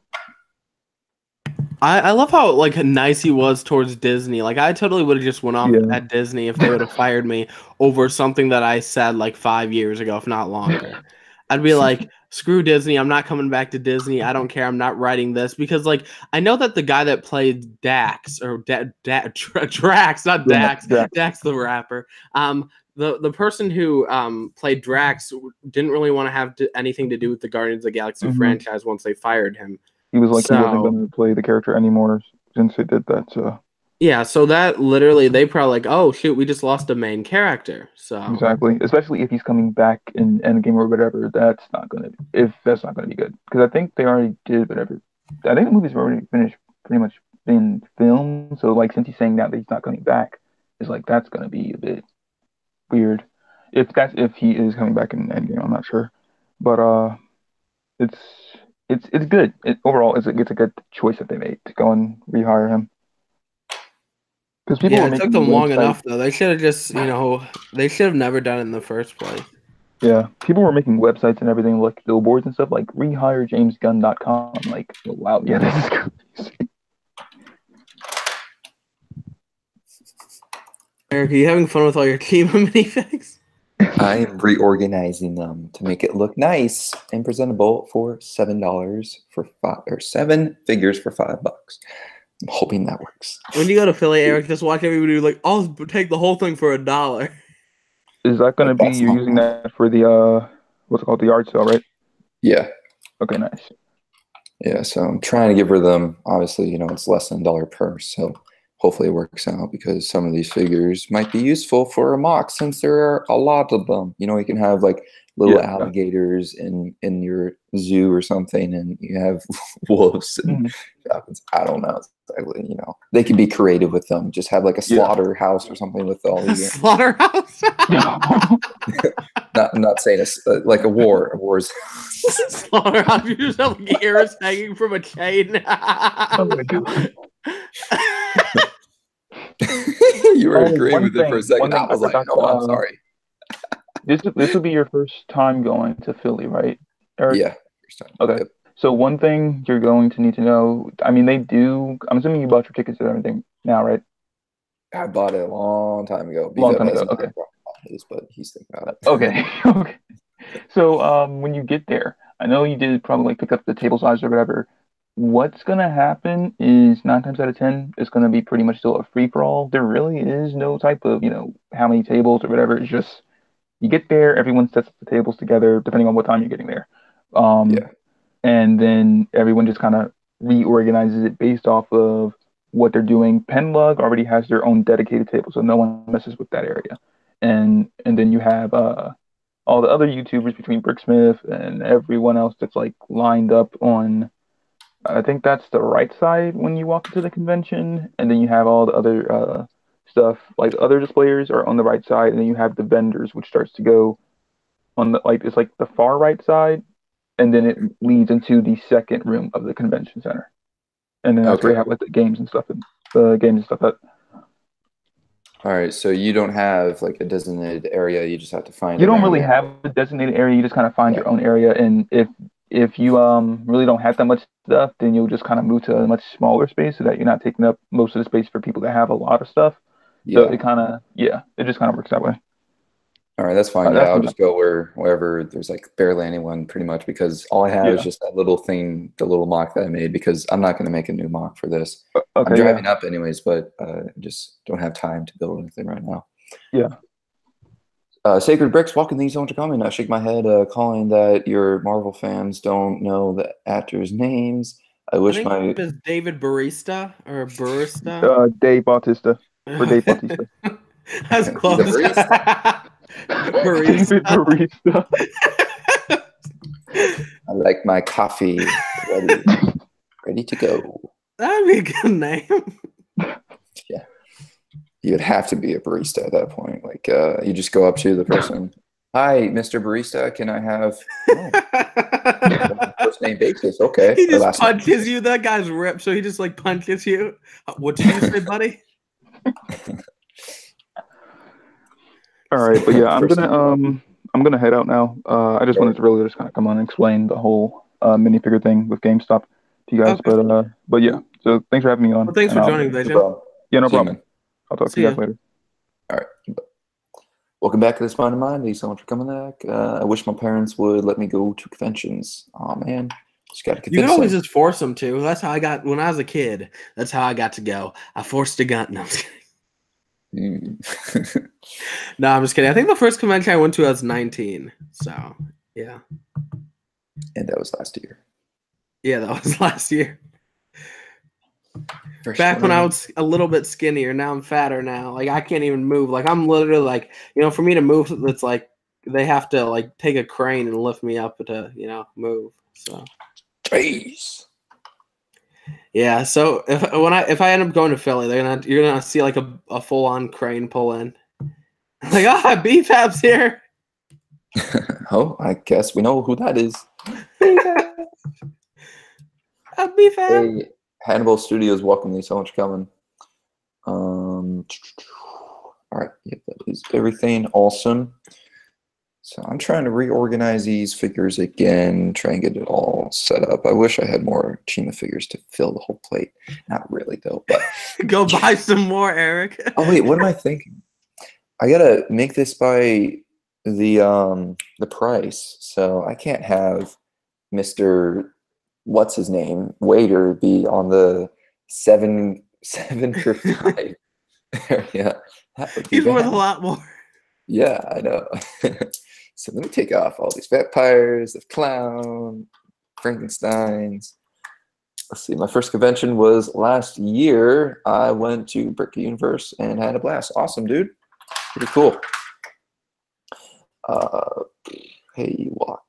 I love how like nice he was towards Disney. Like I totally would have just went off at Disney if they would have fired me over something that I said like 5 years ago, if not longer. I'd be like, screw Disney. I'm not coming back to Disney. I don't care. I'm not writing this because like I know that the guy that played Dax or Drax, not Dax. Dax the rapper. The person who played Drax didn't really want to have anything to do with the Guardians of the Galaxy franchise once they fired him. He was like he wasn't going to play the character anymore since they did that. So yeah, so that literally they probably like, oh shoot, we just lost a main character. So exactly, especially if he's coming back in Endgame or whatever. That's not going to be good because I think they already did whatever. I think the movie's already finished, pretty much been filmed. So like since he's saying now that he's not coming back, it's like that's going to be a bit weird. If he is coming back in Endgame, I'm not sure, but it's good. Overall, it's a good choice that they made to go and rehire him. Because people were it took them long enough though. They should have just, they should have never done it in the first place. Yeah, people were making websites and everything, like billboards and stuff, like rehirejamesgunn.com. Like, oh, wow, yeah, this is crazy. Eric, are you having fun with all your Kima minifigs? I am reorganizing them to make it look nice and presentable for $7 for 7 figures for $5. I'm hoping that works. When you go to Philly, Eric, just watch everybody do like, I'll take the whole thing for $1. Is that going to be you're using that for the what's it called, the yard sale, right? Yeah. Okay, nice. Yeah, so I'm trying to give her them. Obviously, it's less than $1 per, so hopefully it works out because some of these figures might be useful for a mock since there are a lot of them. You can have like little alligators in your zoo or something, and you have wolves and falcons. I don't know exactly. They can be creative with them. Just have like a slaughterhouse or something with all these. Slaughterhouse. not saying it's like a war. A war is slaughterhouse. You just have like ears hanging from a chain. Oh my God. You were agreeing with it for a second. I was like, no, I'm sorry. This would be your first time going to Philly, right, Eric? Yeah, first time. Okay. Yep. So one thing you're going to need to know, I mean, they do, I'm assuming you bought your tickets and everything now, right? I bought it a long time ago. Okay. But he's thinking about it. Okay. Okay. So when you get there, I know you did probably like pick up the table size or whatever. what's gonna happen is 9 times out of 10 it's gonna be pretty much still a free for all. There really is no type of, how many tables or whatever. It's just you get there, everyone sets up the tables together, depending on what time you're getting there. Yeah. And then everyone just kind of reorganizes it based off of what they're doing. Penlug already has their own dedicated table, so no one messes with that area. And then you have all the other YouTubers between Bricksmith and everyone else that's like lined up on. I think that's the right side when you walk into the convention, and then you have all the other stuff like the other displayers are on the right side, and then you have the vendors, which starts to go on the like it's like the far right side, and then it leads into the second room of the convention center, and then that's where you Okay. have like the games and stuff, that All right. So you don't have like a designated area. You just have to find you don't around really it. have a designated area. You just kind of find Yeah. your own area, and if you really don't have that much stuff, then you'll just kind of move to a much smaller space so that you're not taking up most of the space for people that have a lot of stuff. So Yeah. it just kind of works that way. All right, that's fine. Yeah, That's I'll what just go wherever there's like barely anyone, pretty much, because all I have is Yeah. just that little thing, the little mock that I made, because I'm not going to make a new mock for this. I'm Okay, driving up anyways, but just don't have time to build anything right now. yeah. Sacred Bricks, welcome these on to coming. I shake my head, calling that your Marvel fans don't know the actors' names. I I wish think my his name is David Barista. Dave Bautista or Dave Bautista. That's he's a close. barista. David Barista. Barista. I like my coffee ready to go. That'd be a good name. Yeah. You'd have to be a barista at that point. Like, you just go up to the person. Hi, Mr. Barista. Can I have first name basis? Okay. He Or just last name punches basis. you. That guy's ripped, so he just like punches you. What did you say, buddy? All right, but yeah, First name. I'm gonna head out now. I just wanted to really just kind of come on and explain the whole minifigure thing with GameStop to you guys. Okay. But yeah, so thanks for having me on. Well, thanks and for I'll- joining, No Vision. problem. Yeah, no See you, problem. man. I'll talk to See you guys ya. later. All right. Welcome back to This Mind of Mine. Thank you so much for coming back. I wish my parents would let me go to conventions. Oh, man. Just got to You can convince always them. just force them to. That's how I got when I was a kid. That's how I got to go. I forced a gun. No, I'm just kidding. No, I'm just kidding. I think the first convention I went to I was 19. So yeah. And that was last year. Yeah, that was last year. First Back when one. I was a little bit skinnier. Now I'm fatter now. Like I can't even move. Like I'm literally like, for me to move, it's like they have to like take a crane and lift me up to, move. So Jeez. yeah. So if I end up going to Philly, you're gonna see like a full on crane pull in. Like, BFAB's here. Oh, I guess we know who that is. BFAB. Hey, Hannibal Studios, welcome. Thanks so much for coming. All right, yep, that is everything. Awesome. So I'm trying to reorganize these figures again, try and get it all set up. I wish I had more Chima figures to fill the whole plate. Not really, though. But Go buy some more, Eric. oh wait, what am I thinking? I gotta make this by the price. So I can't have Mr. What's his name waiter be on the 7 for 5 area. That would be He's worth bad. a lot more. Yeah, I know. So let me take off all these vampires, the clown, Frankensteins. Let's see. My first convention was last year. I went to Brick Universe and had a blast. Awesome, dude. Pretty cool. Hey, you walk.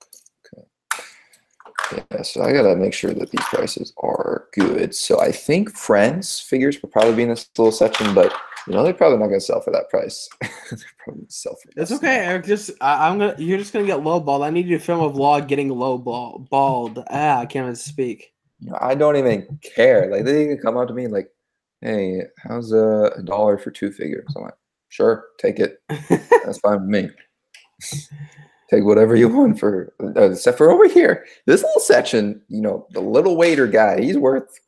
Okay. Yeah, so I gotta make sure that these prices are good. So I think Friends figures will probably be in this little section, but they're probably not gonna sell for that price. They're probably gonna sell for It's less okay, than that. Eric. You're just gonna get lowballed. I need you to film a vlog getting lowballed. I can't even speak. I don't even care. Like they can come up to me like, "Hey, how's $1 for 2 figures?" I'm like, "Sure, take it. That's fine with me. Take whatever you want for, except for over here. This little section, the little waiter guy, he's worth,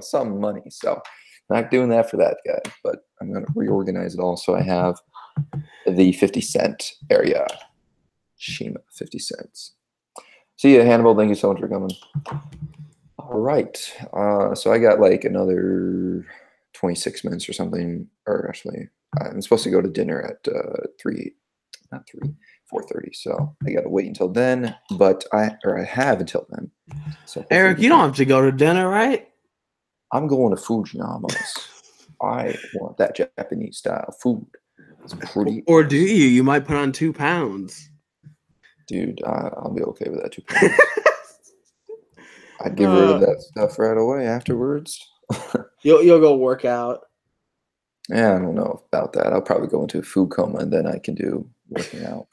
some money. So not doing that for that guy, but I'm going to reorganize it all. So I have the 50-cent area. Shima, 50 cents. See ya, Hannibal. Thank you so much for coming. All All right. So I got like another 26 minutes or something. Or actually, I'm supposed to go to dinner at 4:30. So I got to wait until then. But I have until then. So Eric, you don't have to go to dinner, right? I'm going to Fujiyama's. I want that Japanese style food. It's pretty. Or do you? You might put on 2 pounds. Dude, I'll be okay with that 2 pounds. I'd get rid of that stuff right away afterwards. You'll go work out. Yeah, I don't know about that. I'll probably go into a food coma and then I can do working out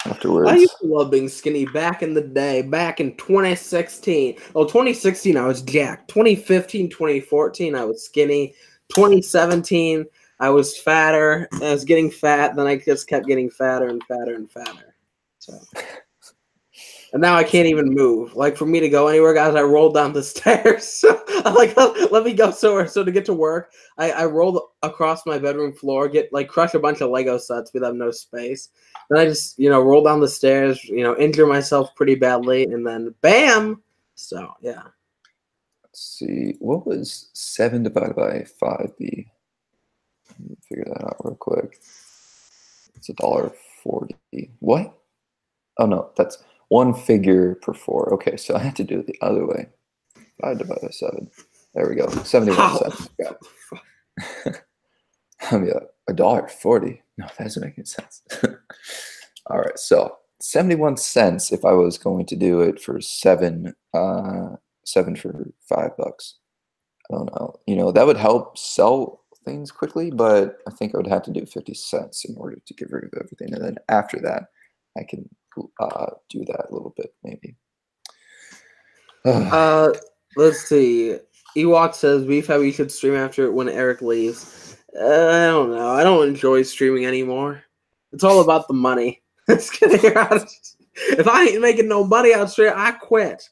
afterwards. I used to love being skinny back in the day, back in 2016. Oh, 2016, I was jacked. 2015, 2014, I was skinny. 2017, I was fatter. I was getting fat. Then I just kept getting fatter and fatter and fatter. So. And now I can't even move. Like, for me to go anywhere, guys, I rolled down the stairs. I'm like, let me go somewhere. So to get to work, I rolled across my bedroom floor, crush a bunch of Lego sets. We have no space. Then I just, roll down the stairs, injure myself pretty badly, and then bam. So, yeah. Let's see. What was 7 divided by 5 be? Let me figure that out real quick. It's $1.40. What? Oh, no. That's one figure per 4. Okay, so I have to do it the other way. 5 divided by 7. There we go. 71 cents. Yeah. I mean, $1.40. No, that doesn't make any sense. All right, so 71 cents if I was going to do it for 7 for $5. I don't know. That would help sell things quickly, but I think I would have to do 50 cents in order to get rid of everything. And then after that, I can do that a little bit, maybe. Let's see. Ewok says, Beef, how we should stream after when Eric leaves. I don't know. I don't enjoy streaming anymore. It's all about the money. If I ain't making no money out stream, I quit.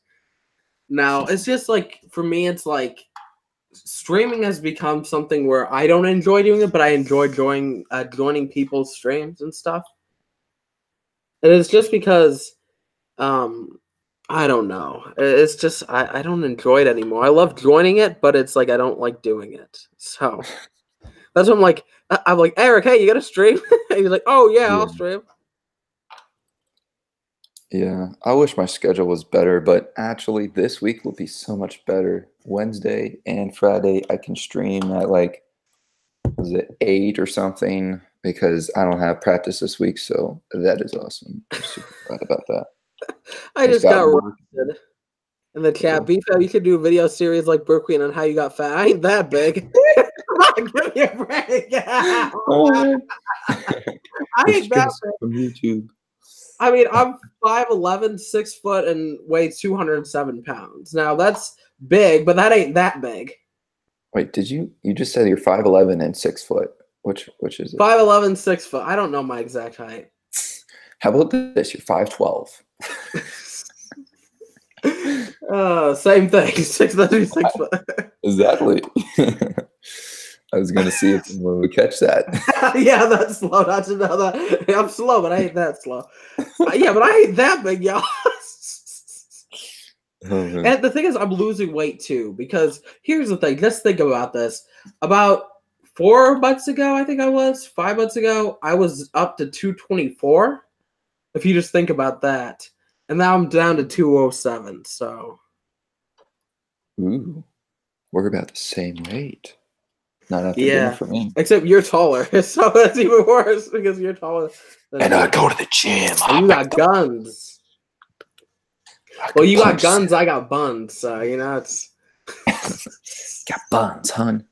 Now, it's just like, for me, it's like streaming has become something where I don't enjoy doing it, but I enjoy joining people's streams and stuff. And it's just because, I don't know. It's just, I don't enjoy it anymore. I love joining it, but it's like I don't like doing it. So that's what I'm like, Eric, hey, you got to stream? And he's like, oh, yeah, I'll stream. Yeah, I wish my schedule was better, but actually this week will be so much better. Wednesday and Friday, I can stream at was it 8 or something? Because I don't have practice this week, so that is awesome. I'm super glad about that. I just got roasted in the chat. Beef, you could do a video series like Brooklyn on how you got fat. I ain't that big. Give me a break. I ain't that big. From YouTube. I mean, I'm 5'11", 6 foot, and weigh 207 pounds. Now that's big, but that ain't that big. Wait, you just said you're 5'11" and 6 foot? Which is it? 5'11", 6 foot. I don't know my exact height. How about this? You're 5'12". Same thing. 6'6 foot. Exactly. I was gonna see if when we catch that. Yeah, that's slow. Not to know that. I'm slow, but I ain't that slow. Yeah, but I ain't that big, y'all. And the thing is, I'm losing weight too, because here's the thing. Let's think about this. About 4 months ago, I think I was 5 months ago, I was up to 224. If you just think about that, and now I'm down to 207. So, ooh, we're about the same weight. Not after dinner for me. Except you're taller, so that's even worse because you're taller. And I go to the gym. You got guns. Well, you got guns. I got buns. So it's got buns, hun.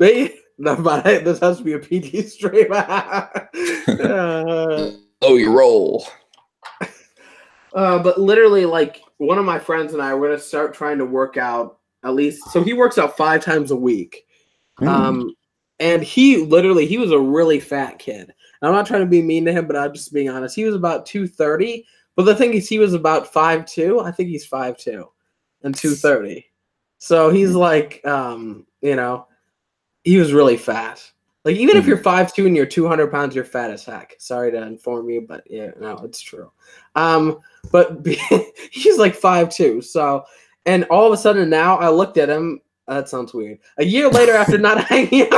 Maybe no, but this has to be a PG stream. Oh, you roll. But literally, one of my friends and I were gonna start trying to work out at least. So he works out 5 times a week. And he was a really fat kid. And I'm not trying to be mean to him, but I'm just being honest. He was about 230. But the thing is, he was about 5'2". I think he's 5'2" and 230. So he's he was really fat. Like, even if you're 5'2" and you're 200 pounds, you're fat as heck. Sorry to inform you, but yeah, no, it's true. But he's like 5'2", so, and all of a sudden now I looked at him. That sounds weird. A year later after not hanging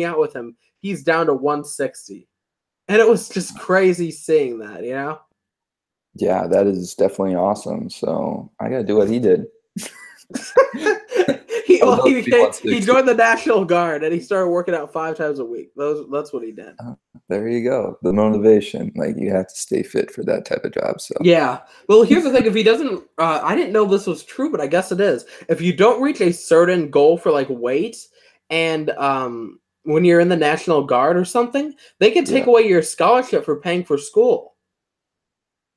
out, with him, he's down to 160. And it was just crazy seeing that, you know? Yeah, that is definitely awesome. So I got to do what he did. He joined the National Guard and he started working out 5 times a week. That's what he did. There you go. The motivation. Like, you have to stay fit for that type of job. So yeah. Well, here's the thing. If he doesn't, I didn't know this was true, but I guess it is. If you don't reach a certain goal for like weight, and when you're in the National Guard or something, they can take away your scholarship for paying for school.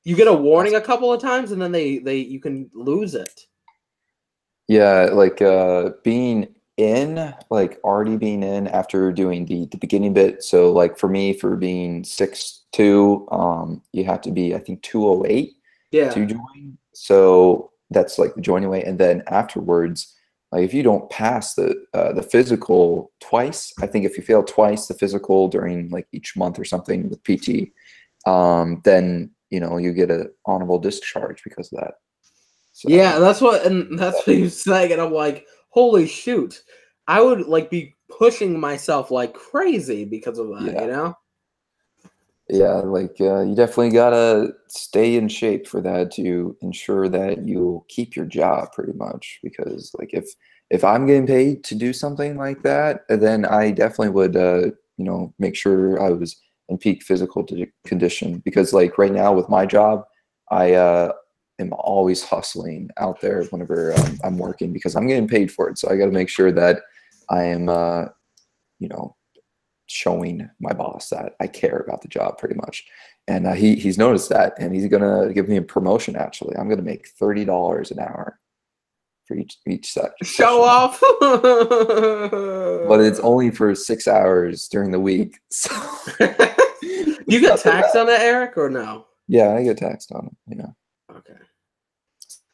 You get a warning a couple of times, and then you can lose it. Yeah, like being in, like already being in after doing the beginning bit. So like for me, for being 6'2", you have to be, I think, 208 to join. So that's like the joining weight. And then afterwards, like if you don't pass the physical twice, I think if you fail twice the physical during like each month or something with PT, then you get an honorable discharge because of that. So, yeah, that's what he was saying, and I'm like, holy shoot, I would like be pushing myself like crazy because of that, you know? Yeah, like you definitely gotta stay in shape for that to ensure that you keep your job pretty much. Because like if I'm getting paid to do something like that, then I definitely would make sure I was in peak physical condition. Because like right now with my job, I am always hustling out there whenever I'm working because I'm getting paid for it. So I got to make sure that I am, showing my boss that I care about the job pretty much. And he's noticed that, and he's going to give me a promotion. Actually, I'm going to make $30 an hour for each set. Show off. But it's only for 6 hours during the week. So you get taxed on that, Eric, or no? Yeah, I get taxed on it. Yeah. Okay.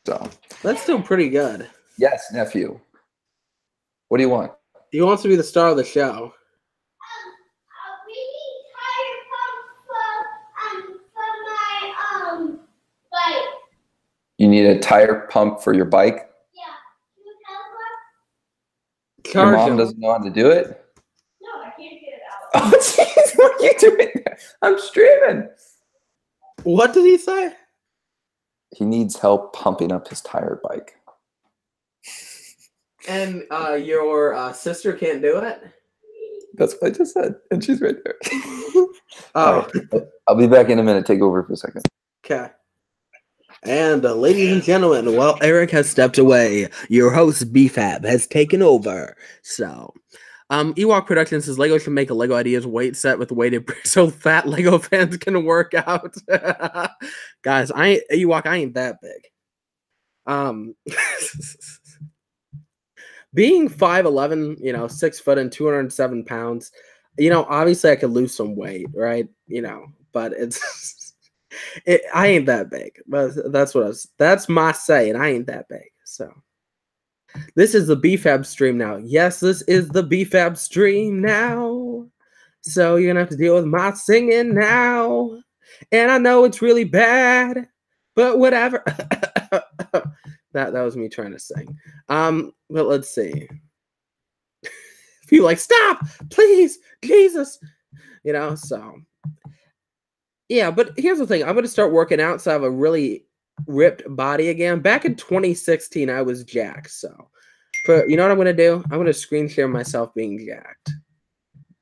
So that's still pretty good. Yes, nephew. What do you want? He wants to be the star of the show. Bike. You need a tire pump for your bike? Yeah. Your mom doesn't know how to do it? No, I can't get it out. Oh, jeez, what are you doing? I'm streaming. What did he say? He needs help pumping up his tire bike. And your sister can't do it? That's what I just said. And she's right there. Oh. Right. I'll be back in a minute. Take over for a second. Okay. And ladies and gentlemen, while Eric has stepped away, your host BFAB has taken over. So, Ewok Productions says Lego should make a Lego Ideas weight set with weighted bricks so fat Lego fans can work out. Guys, Ewok, I ain't that big. Being 5'11", 6 foot and 207 pounds, obviously I could lose some weight, right? But I ain't that big. But that's my say, and I ain't that big. So this is the BFAB stream now. Yes, this is the BFAB stream now. So you're gonna have to deal with my singing now. And I know it's really bad, but whatever. That was me trying to sing. But let's see. If you like, stop, please, Jesus. So yeah, but here's the thing. I'm gonna start working out so I have a really ripped body again. Back in 2016, I was jacked. So you know what I'm gonna do? I'm gonna screen share myself being jacked.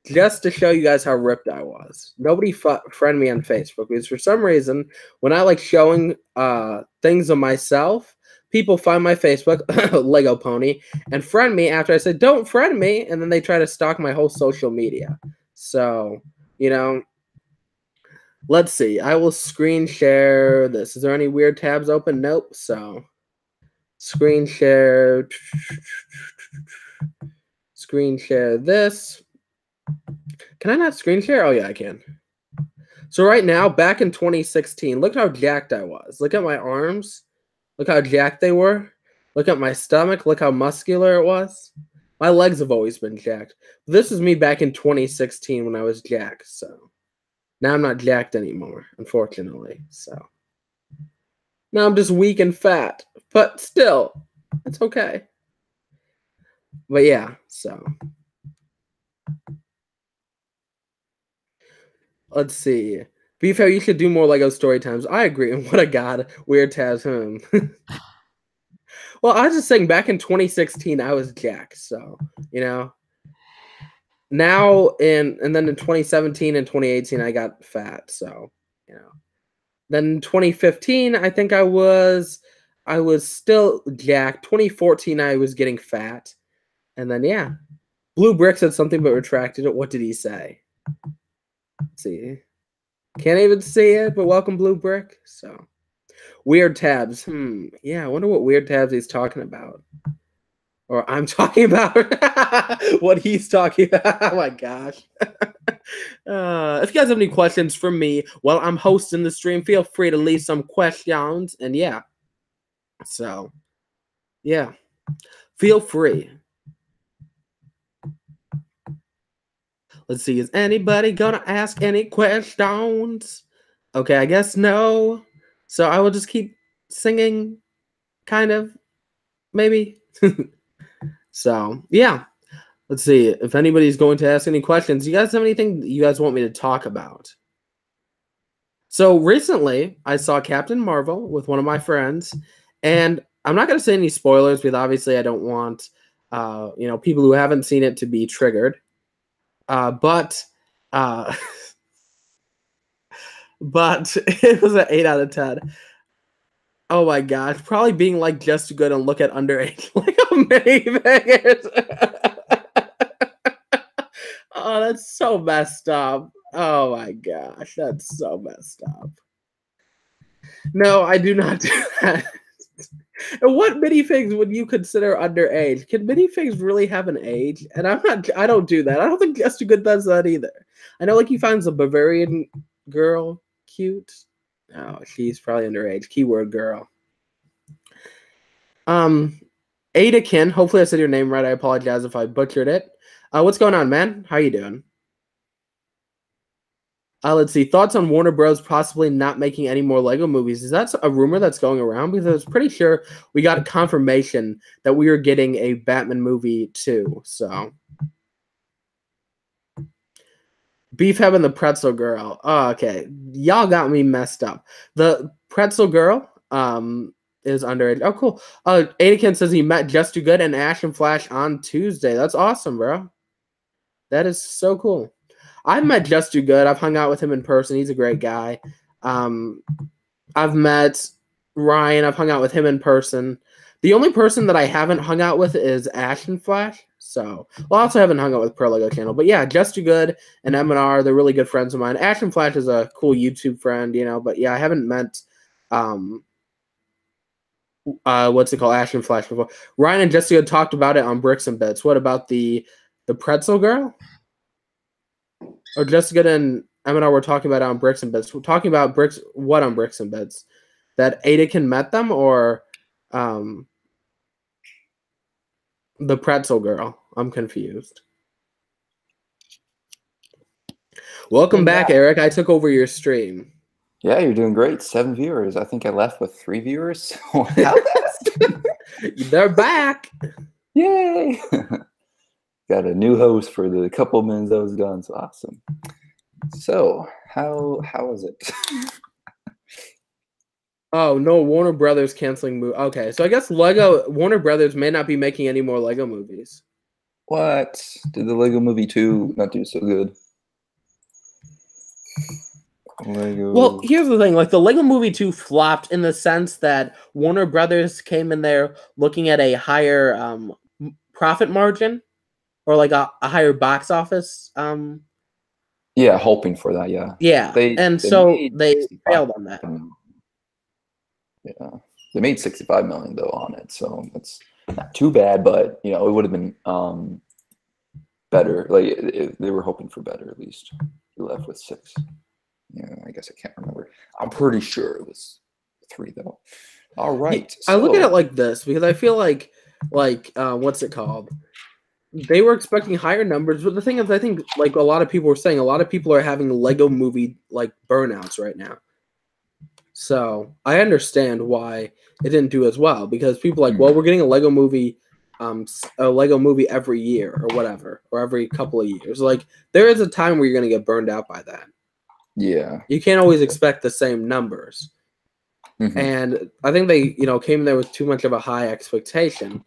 Just to show you guys how ripped I was. Nobody friend me on Facebook because for some reason, when I like showing things of myself, people find my Facebook, Lego Pony, and friend me after I said, don't friend me, and then they try to stalk my whole social media. So, let's see. I will screen share this. Is there any weird tabs open? Nope. So, screen share. Screen share this. Can I not screen share? Oh, yeah, I can. So right now, back in 2016, look how jacked I was. Look at my arms. Look how jacked they were. Look at my stomach. Look how muscular it was. My legs have always been jacked. This is me back in 2016 when I was jacked. So now I'm not jacked anymore, unfortunately. So now I'm just weak and fat, but still, it's okay. But yeah, so let's see. Beef, you should do more Lego story times. I agree. And what a god, weird tabs him. Well, I was just saying, back in 2016, I was jacked. So now and then in 2017 and 2018, I got fat. So then in 2015, I think I was still jacked. 2014, I was getting fat, and then Blue Brick said something but retracted it. What did he say? Let's see. Can't even see it, but welcome, Blue Brick. So, weird tabs. Yeah, I wonder what weird tabs he's talking about. Or I'm talking about what he's talking about. Oh my gosh. If you guys have any questions for me while I'm hosting the stream, feel free to leave some questions. And so, feel free. Let's see. Is anybody gonna ask any questions? Okay, I guess no. So I will just keep singing, kind of, maybe. So, let's see. If anybody's going to ask any questions, you guys have anything you guys want me to talk about? So recently, I saw Captain Marvel with one of my friends, and I'm not going to say any spoilers because obviously I don't want, people who haven't seen it to be triggered. But it was an 8 out of 10. Oh my gosh, probably being like just good and look at underage like a minifigures. Oh, that's so messed up. Oh my gosh, that's so messed up. No, I do not do that. And what minifigs would you consider underage? Can minifigs really have an age? And I don't do that. I don't think Just Too Good does that either. I know like he finds a Bavarian girl cute. Oh, she's probably underage. Keyword girl. Adakin, hopefully I said your name right. I apologize if I butchered it. What's going on, man? How you doing? Let's see. Thoughts on Warner Bros. Possibly not making any more Lego movies. Is that a rumor that's going around? Because I was pretty sure we got confirmation that we were getting a Batman movie too. So, Beef Heaven, the Pretzel Girl. Oh, okay. Y'all got me messed up. The Pretzel Girl is underage. Oh, cool. Anakin says he met Just Too Good and Ash and Flash on Tuesday. That's awesome, bro. That is so cool. I've met Just Too Good. I've hung out with him in person. He's a great guy. I've met Ryan. I've hung out with him in person. The only person that I haven't hung out with is Ash and Flash. So, I also haven't hung out with Pro Lego Channel. But yeah, Just Too Good and M&R, they're really good friends of mine. Ash and Flash is a cool YouTube friend, But yeah, I haven't met what's it called, Ash and Flash before. Ryan and Jessica talked about it on Bricks and Bits. What about the Pretzel Girl? Or Jessica and M&R were talking about it on Bricks and Bits. We're talking about Bricks. What on Bricks and Bits? That Adakin met them, or the Pretzel Girl? I'm confused. Welcome back, Eric. I took over your stream. Yeah, you're doing great. 7 viewers. I think I left with 3 viewers. They're back. Yay! Got a new host for the couple minutes I was gone. So awesome. So how is it? Oh no, Warner Brothers canceling movie. Okay, so I guess Warner Brothers may not be making any more Lego movies. What? Did the Lego Movie 2 not do so good? Lego. Well, here's the thing. Like, the Lego Movie 2 flopped in the sense that Warner Brothers came in there looking at a higher profit margin, or like a higher box office. Yeah, hoping for that. Yeah. Yeah, they failed on that. Yeah, they made $65 million though on it, so it's not too bad. But it would have been better. Like they were hoping for better at least. We left with 6. Yeah, I guess I can't remember. I'm pretty sure it was 3 though. All right. I look at it like this because I feel like what's it called? they were expecting higher numbers, but the thing is, I think like a lot of people were saying, a lot of people are having Lego Movie like burnouts right now. So I understand why it didn't do as well, because people are like, well, we're getting a Lego Movie every year or whatever, or every couple of years. Like there is a time where you're gonna get burned out by that. Yeah. You can't always expect the same numbers. Mhm. And I think they, came there with too much of a high expectation.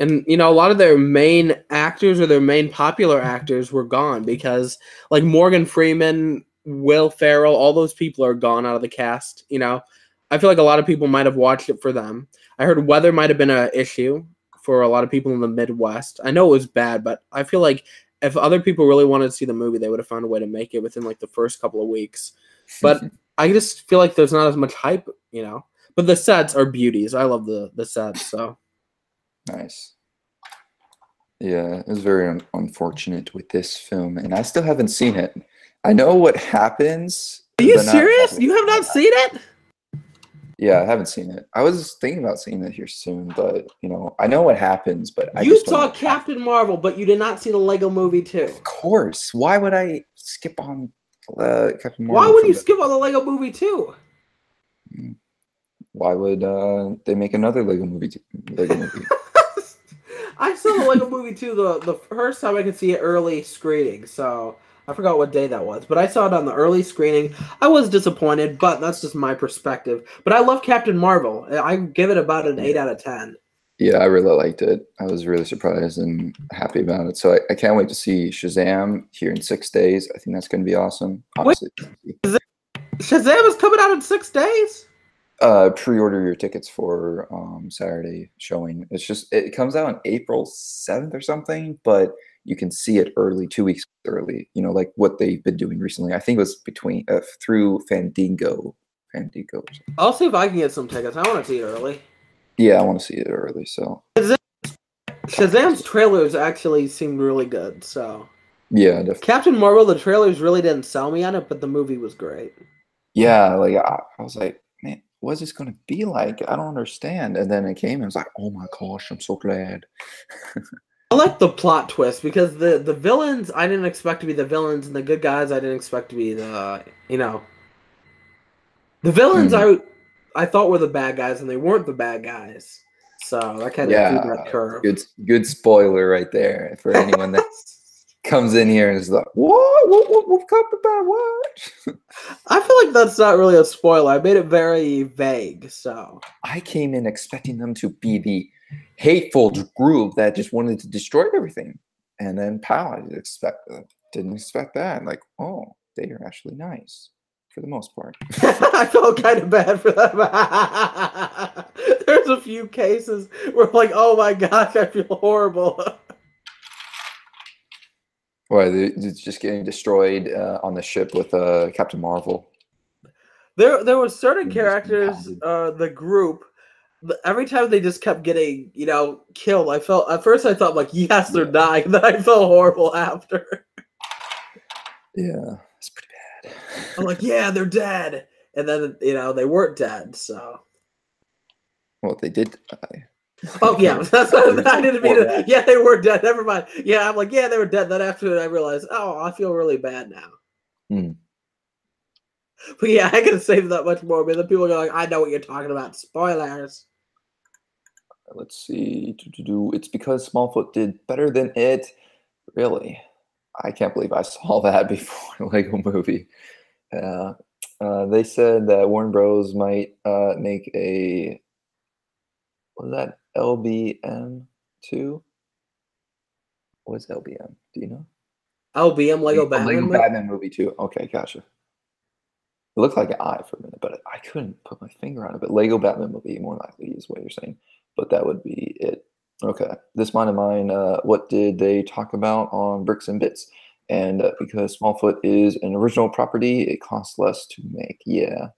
And, a lot of their main actors or their main popular actors were gone because, like, Morgan Freeman, Will Ferrell, all those people are gone out of the cast, I feel like a lot of people might have watched it for them. I heard weather might have been an issue for a lot of people in the Midwest. I know it was bad, but I feel like if other people really wanted to see the movie, they would have found a way to make it within, like, the first couple of weeks. But I just feel like there's not as much hype, But the sets are beauties. I love the sets, so. Nice. Yeah, it was very unfortunate with this film, and I still haven't seen it. I know what happens. Are you serious? You have not seen it? Yeah, I haven't seen it. I was thinking about seeing it here soon, but I know what happens. But I You just saw Captain Marvel, but you did not see the Lego Movie 2. Of course. Why would I skip on Captain Marvel? Why would you skip on the Lego Movie 2? Why would they make another Lego movie? I saw the Lego Movie 2 the first time I could see it early screening, so I forgot what day that was. But I saw it on the early screening. I was disappointed, but that's just my perspective. But I love Captain Marvel. I give it about an 8 out of 10. Yeah, I really liked it. I was really surprised and happy about it. So I can't wait to see Shazam here in 6 days. I think that's going to be awesome. Honestly. Shazam is coming out in 6 days? Pre-order your tickets for Saturday showing. It comes out on April 7th or something, but you can see it early, 2 weeks early. Like what they've been doing recently. I think it was through Fandango. I'll see if I can get some tickets. I want to see it early. Yeah, I want to see it early. So Shazam's trailers actually seemed really good. So yeah, definitely. Captain Marvel, the trailers really didn't sell me on it, but the movie was great. Yeah, like I was like, man, what's this going to be like? I don't understand. And then it came and I was like, oh my gosh, I'm so glad. I like the plot twist because the villains I didn't expect to be the villains, and the good guys I didn't expect to be the the villains I thought were the bad guys, and they weren't the bad guys. So that kind of threw that curve. Good spoiler right there for anyone that comes in here and is like, what talked about what? I feel like that's not really a spoiler. I made it very vague. So I came in expecting them to be the hateful group that just wanted to destroy everything, and then pow, I didn't expect that. Like, oh, they are actually nice for the most part. I felt kind of bad for them. There's a few cases where I'm like, oh my gosh, I feel horrible. Why they're just getting destroyed on the ship with Captain Marvel. There were certain characters, the group. Every time they just kept getting, killed, I felt at first I thought like, yes, they're dying. Then I felt horrible after. Yeah, it's pretty bad. I'm like, yeah, they're dead, and then they weren't dead. So, well, they did die. Oh yeah, that's what I didn't mean to. Yeah, they were dead. Never mind. Yeah, I'm like, yeah, they were dead. Then after I realized, oh, I feel really bad now. But yeah, I could save that much more. But the people are like, I know what you're talking about. Spoilers. Let's see. It's because Smallfoot did better than it. Really, I can't believe I saw that before the Lego Movie. They said that Warner Bros. Might make a. Was that LBM 2? What's LBM? Do you know? LBM Lego Batman. Lego Batman movie 2. Okay, gotcha. It looked like an eye for a minute, but I couldn't put my finger on it. But Lego Batman movie, more likely, is what you're saying. But that would be it. Okay. This Mind of Mine, what did they talk about on Bricks and Bits? And because Smallfoot is an original property, it costs less to make. Yeah.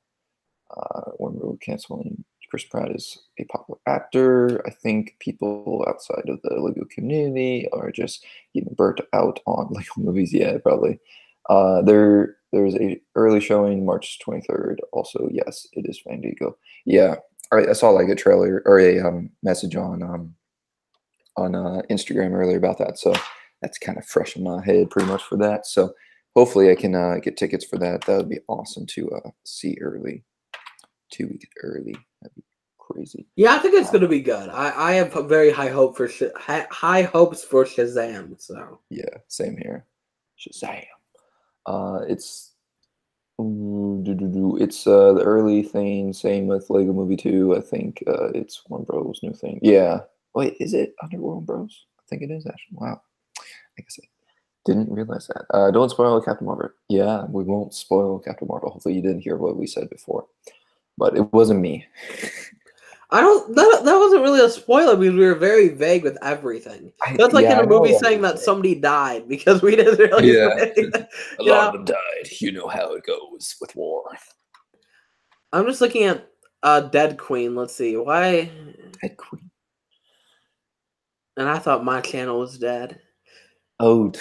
Warner canceling. Chris Pratt is a popular actor. I think people outside of the Lego community are just getting burnt out on Lego movies. Yeah, probably. There's a early showing March 23rd. Also, yes, it is Fandango. Yeah, I saw like a trailer or a message on on Instagram earlier about that. So that's kind of fresh in my head pretty much for that. So hopefully I can get tickets for that. That would be awesome to see early. 2 weeks early. That'd be crazy. Yeah, I think it's going to be good. I have very high hopes for Shazam. So yeah, same here. Shazam. It's the early thing. Same with Lego Movie 2. I think it's Warner Bros. New thing. Yeah. Wait, is it under Warner Bros? I think it is actually. Wow. I guess I didn't realize that. Don't spoil Captain Marvel. Yeah, we won't spoil Captain Marvel. Hopefully you didn't hear what we said before. But it wasn't me. That wasn't really a spoiler because we were very vague with everything. That's like in a movie saying that somebody died because we didn't really say that, a lot of them died. You know how it goes with war. I'm just looking at Dead Queen. Let's see. Why? Dead Queen. And I thought my channel was dead. Oh.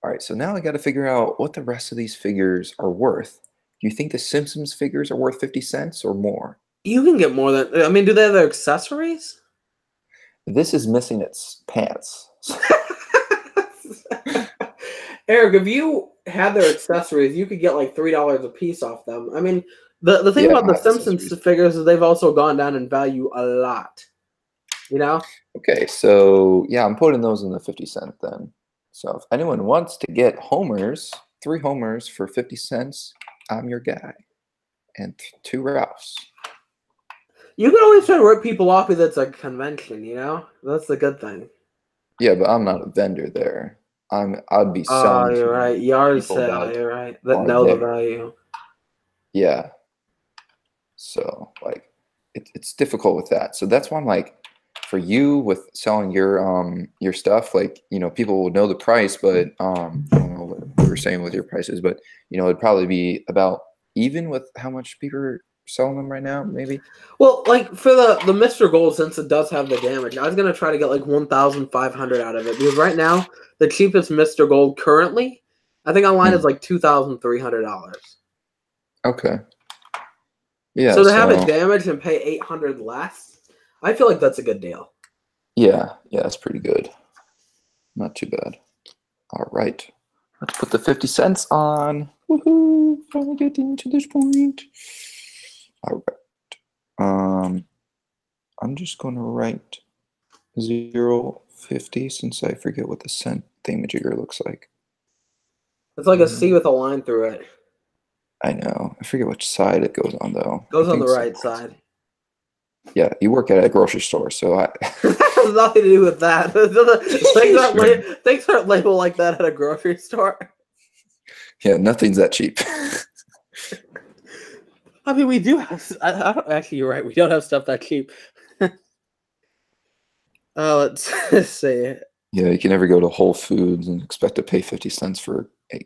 All right, so now I got to figure out what the rest of these figures are worth. Do you think the Simpsons figures are worth 50 cents or more? You can get more than... I mean, do they have their accessories? This is missing its pants. Eric, if you had their accessories, you could get like $3 a piece off them. I mean, the thing about the Simpsons figures is they've also gone down in value a lot. You know? Okay, so yeah, I'm putting those in the 50 cent then. So if anyone wants to get Homers, 3 Homers for 50 cents, I'm your guy. And 2 Ralphs. You can always try to rip people off if it's a convention, you know? That's the good thing. Yeah, but I'm not a vendor there. I'd be selling. Oh, you're right. Yard sale, you're right. That know the value. Yeah. So like it's difficult with that. So that's why I'm like, for you with selling your stuff, like, you know, people will know the price, but I don't know what you were saying with your prices, but you know, it'd probably be about even with how much people are selling them right now, maybe. Well, like for the Mr. Gold, since it does have the damage, I was gonna try to get like 1,500 out of it because right now the cheapest Mr. Gold currently, I think online is like $2,300. Okay. Yeah. So to have it damaged and pay 800 less, I feel like that's a good deal. Yeah, that's pretty good. Not too bad. All right. Let's put the 50 cents on. Woohoo! Finally getting to this point. All right. I'm just going to write 0.50 since I forget what the cent thingamajigger looks like. It's like a C with a line through it. I know. I forget which side it goes on, though. It goes on the right side. Yeah, you work at a grocery store, so That has nothing to do with that. Things aren't labeled like that at a grocery store. Yeah, nothing's that cheap. I mean, we do have... I don't, actually, you're right. We don't have stuff that cheap. Let's see. Yeah, you can never go to Whole Foods and expect to pay 50 cents for a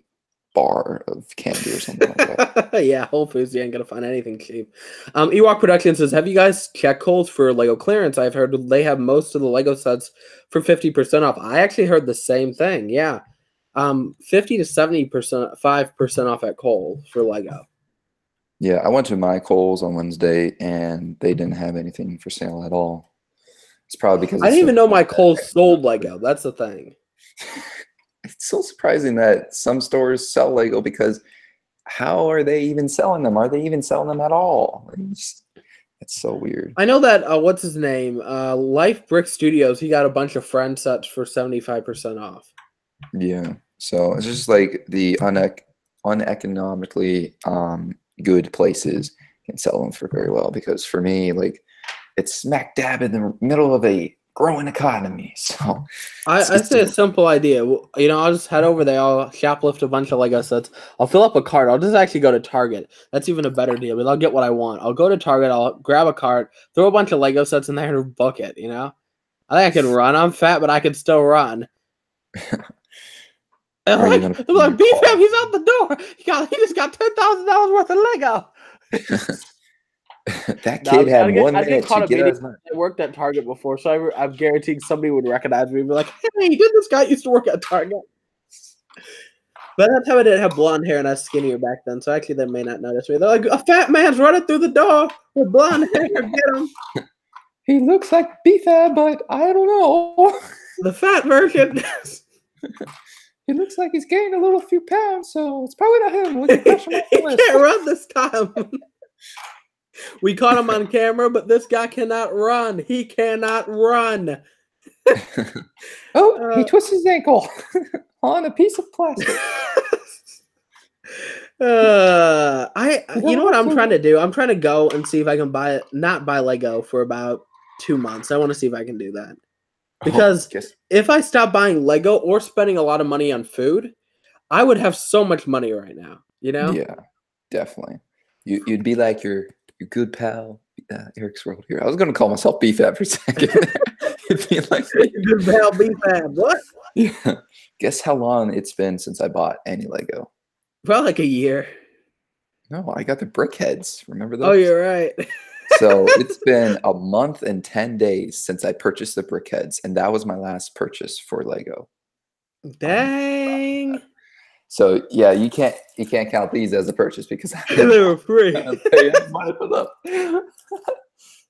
bar of candy or something like that. Yeah, Whole Foods, you ain't gonna find anything cheap. Ewok Production says, have you guys checked Kohl's for Lego clearance? I've heard they have most of the Lego sets for 50% off. I actually heard the same thing. Yeah. 50 to 70%, 5% off at Kohl's for Lego. Yeah, I went to my Kohl's on Wednesday and they didn't have anything for sale at all. It's probably because I didn't even know my Kohl's sold Lego. That's the thing. It's so surprising that some stores sell Lego because how are they even selling them? Are they even selling them at all? It's so weird. I know that, what's his name? Life Brick Studios, he got a bunch of friend sets for 75% off. Yeah, so it's just like the uneconomically good places can sell them for very well because for me, like, it's smack dab in the middle of a growing economy. So I say a simple idea. You know, I'll just head over there. I'll shoplift a bunch of Lego sets. I'll fill up a cart. I'll just actually go to Target. That's even a better deal. But I'll get what I want. I'll go to Target. I'll grab a cart, throw a bunch of Lego sets in there, and book it. You know, I think I can run. I'm fat, but I can still run. I'm like, BFM, he's out the door. He just got $10,000 worth of Lego. That kid had 1 minute to get us. I worked at Target before, so I'm guaranteeing somebody would recognize me and be like, hey, did this guy used to work at Target? But that time I didn't have blonde hair and I was skinnier back then, so actually they may not notice me. They're like, a fat man's running through the door with blonde hair. Get him. He looks like BFAB, but I don't know. The fat version. He looks like he's gained a little few pounds, so it's probably not him. We can crush him off He the list. can't run this time. We caught him on camera, but this guy cannot run. He cannot run. Oh, he twisted his ankle on a piece of plastic. You know what I'm trying to do? I'm trying to go and see if I can not buy Lego for about 2 months. I want to see if I can do that. Because if I stop buying Lego or spending a lot of money on food, I would have so much money right now, you know? Yeah, definitely. You'd be like your good pal, Eric's World here. I was going to call myself BFAB for a second. You'd be like good pal BFAB. What? Yeah. Guess how long it's been since I bought any Lego? Probably like a year. No, I got the BrickHeads. Remember those? Oh, you're right. So it's been a month and 10 days since I purchased the BrickHeads, and that was my last purchase for Lego. Dang. So yeah, you can't count these as a purchase because they were free. Pay money for them.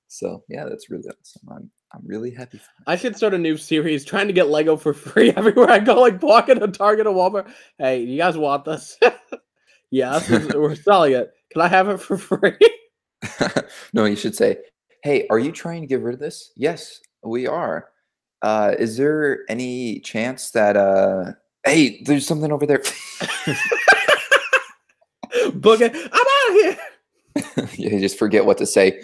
So yeah, that's really awesome. I'm really happy. I should start a new series trying to get Lego for free everywhere I go, like Blocket, a Target, a Walmart. Hey, you guys want this? Yes, we're selling it. Can I have it for free? No, you should say, hey, are you trying to get rid of this? Yes, we are. Is there any chance that hey, there's something over there. Book it. I'm out of here. You just forget what to say.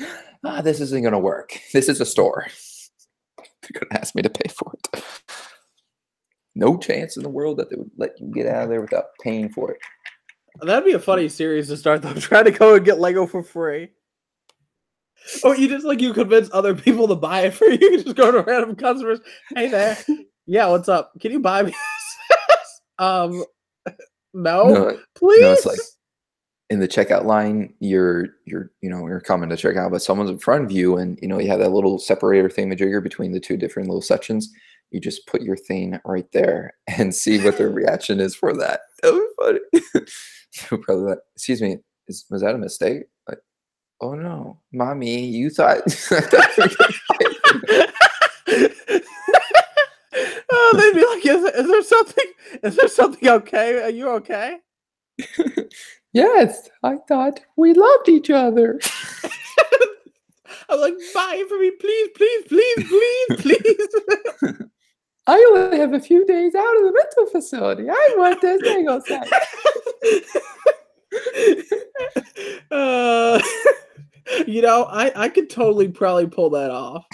This isn't going to work. This is a store. They're going to ask me to pay for it. No chance in the world that they would let you get out of there without paying for it. That'd be a funny series to start, though. Try to go and get Lego for free. Or you just you convince other people to buy it for you. You just go to random customers. Hey there. Yeah, what's up? Can you buy me this? No, please. No, it's like in the checkout line, you're coming to check out, but someone's in front of you, and you have that little separator thamajigger between the two different little sections. You just put your thing right there and see what their reaction is for that. That would be funny. Probably like, excuse me, was that a mistake? Like, oh no, mommy, you thought. Oh, they'd be like, is there something? Is there something okay? Are you okay? Yes, I thought we loved each other. I'm like, buy it for me, please, please, please, please, please. I only have a few days out of the mental facility. I want this Lego set. I could probably pull that off.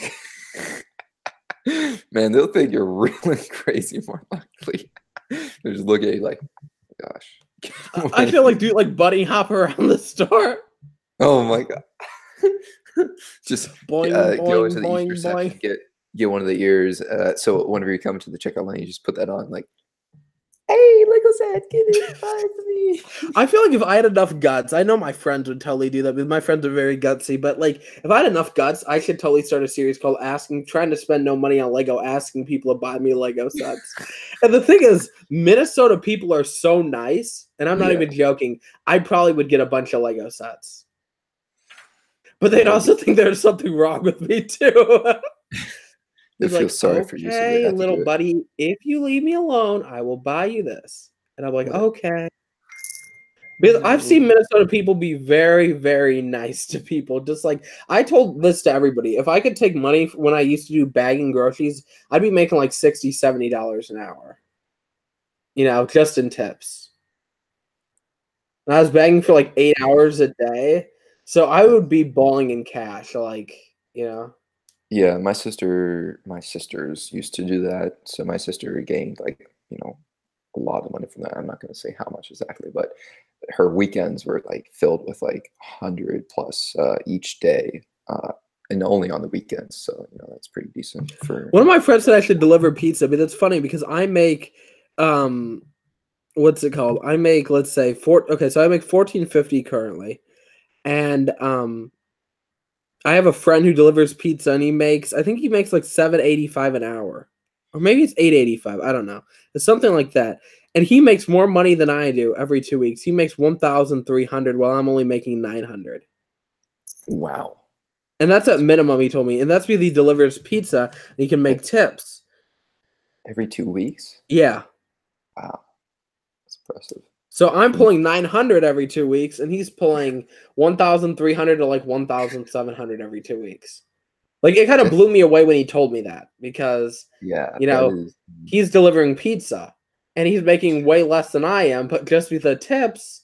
Man, they'll think you're really crazy more likely. They're just looking at you like, oh, gosh. I feel like, dude, like bunny hop around the store. Oh my god. Just boing, go into the boing, Easter boing. section, get one of the ears. So whenever you come to the checkout line, you just put that on like, hey, Lego set, get it, buy it for me. I feel like if I had enough guts, I know my friends would totally do that because my friends are very gutsy, but like if I had enough guts, I should totally start a series called trying to spend no money on Lego, asking people to buy me Lego sets. And the thing is, Minnesota people are so nice, and I'm not even joking, I probably would get a bunch of Lego sets. But they'd also think there's something wrong with me too. They feel sorry for you. So hey, little buddy, if you leave me alone, I will buy you this. And I'm like, okay. Because I've seen Minnesota people be very, very nice to people. Just like, I told this to everybody. If I could take money when I used to do bagging groceries, I'd be making like $60, $70 an hour. Just in tips. And I was bagging for like 8 hours a day. So I would be balling in cash, Yeah, my sisters used to do that. So my sister gained a lot of money from that. I'm not going to say how much exactly, but her weekends were filled with 100 plus each day, and only on the weekends. So that's pretty decent for. One of my friends said I should deliver pizza, but that's funny because I make, what's it called? I make, let's say so I make $14.50 currently, and I have a friend who delivers pizza, and I think he makes like $7.85 an hour, or maybe it's $8.85. I don't know. It's something like that. And he makes more money than I do every 2 weeks. He makes $1,300 while I'm only making $900. Wow. And that's at minimum, he told me. And that's because he delivers pizza and he can make tips. Every 2 weeks? Yeah. Wow. That's impressive. So I'm pulling 900 every 2 weeks, and he's pulling 1,300 to like 1,700 every 2 weeks. Like, it kind of blew me away when he told me that because, he's delivering pizza and he's making way less than I am, but just with the tips,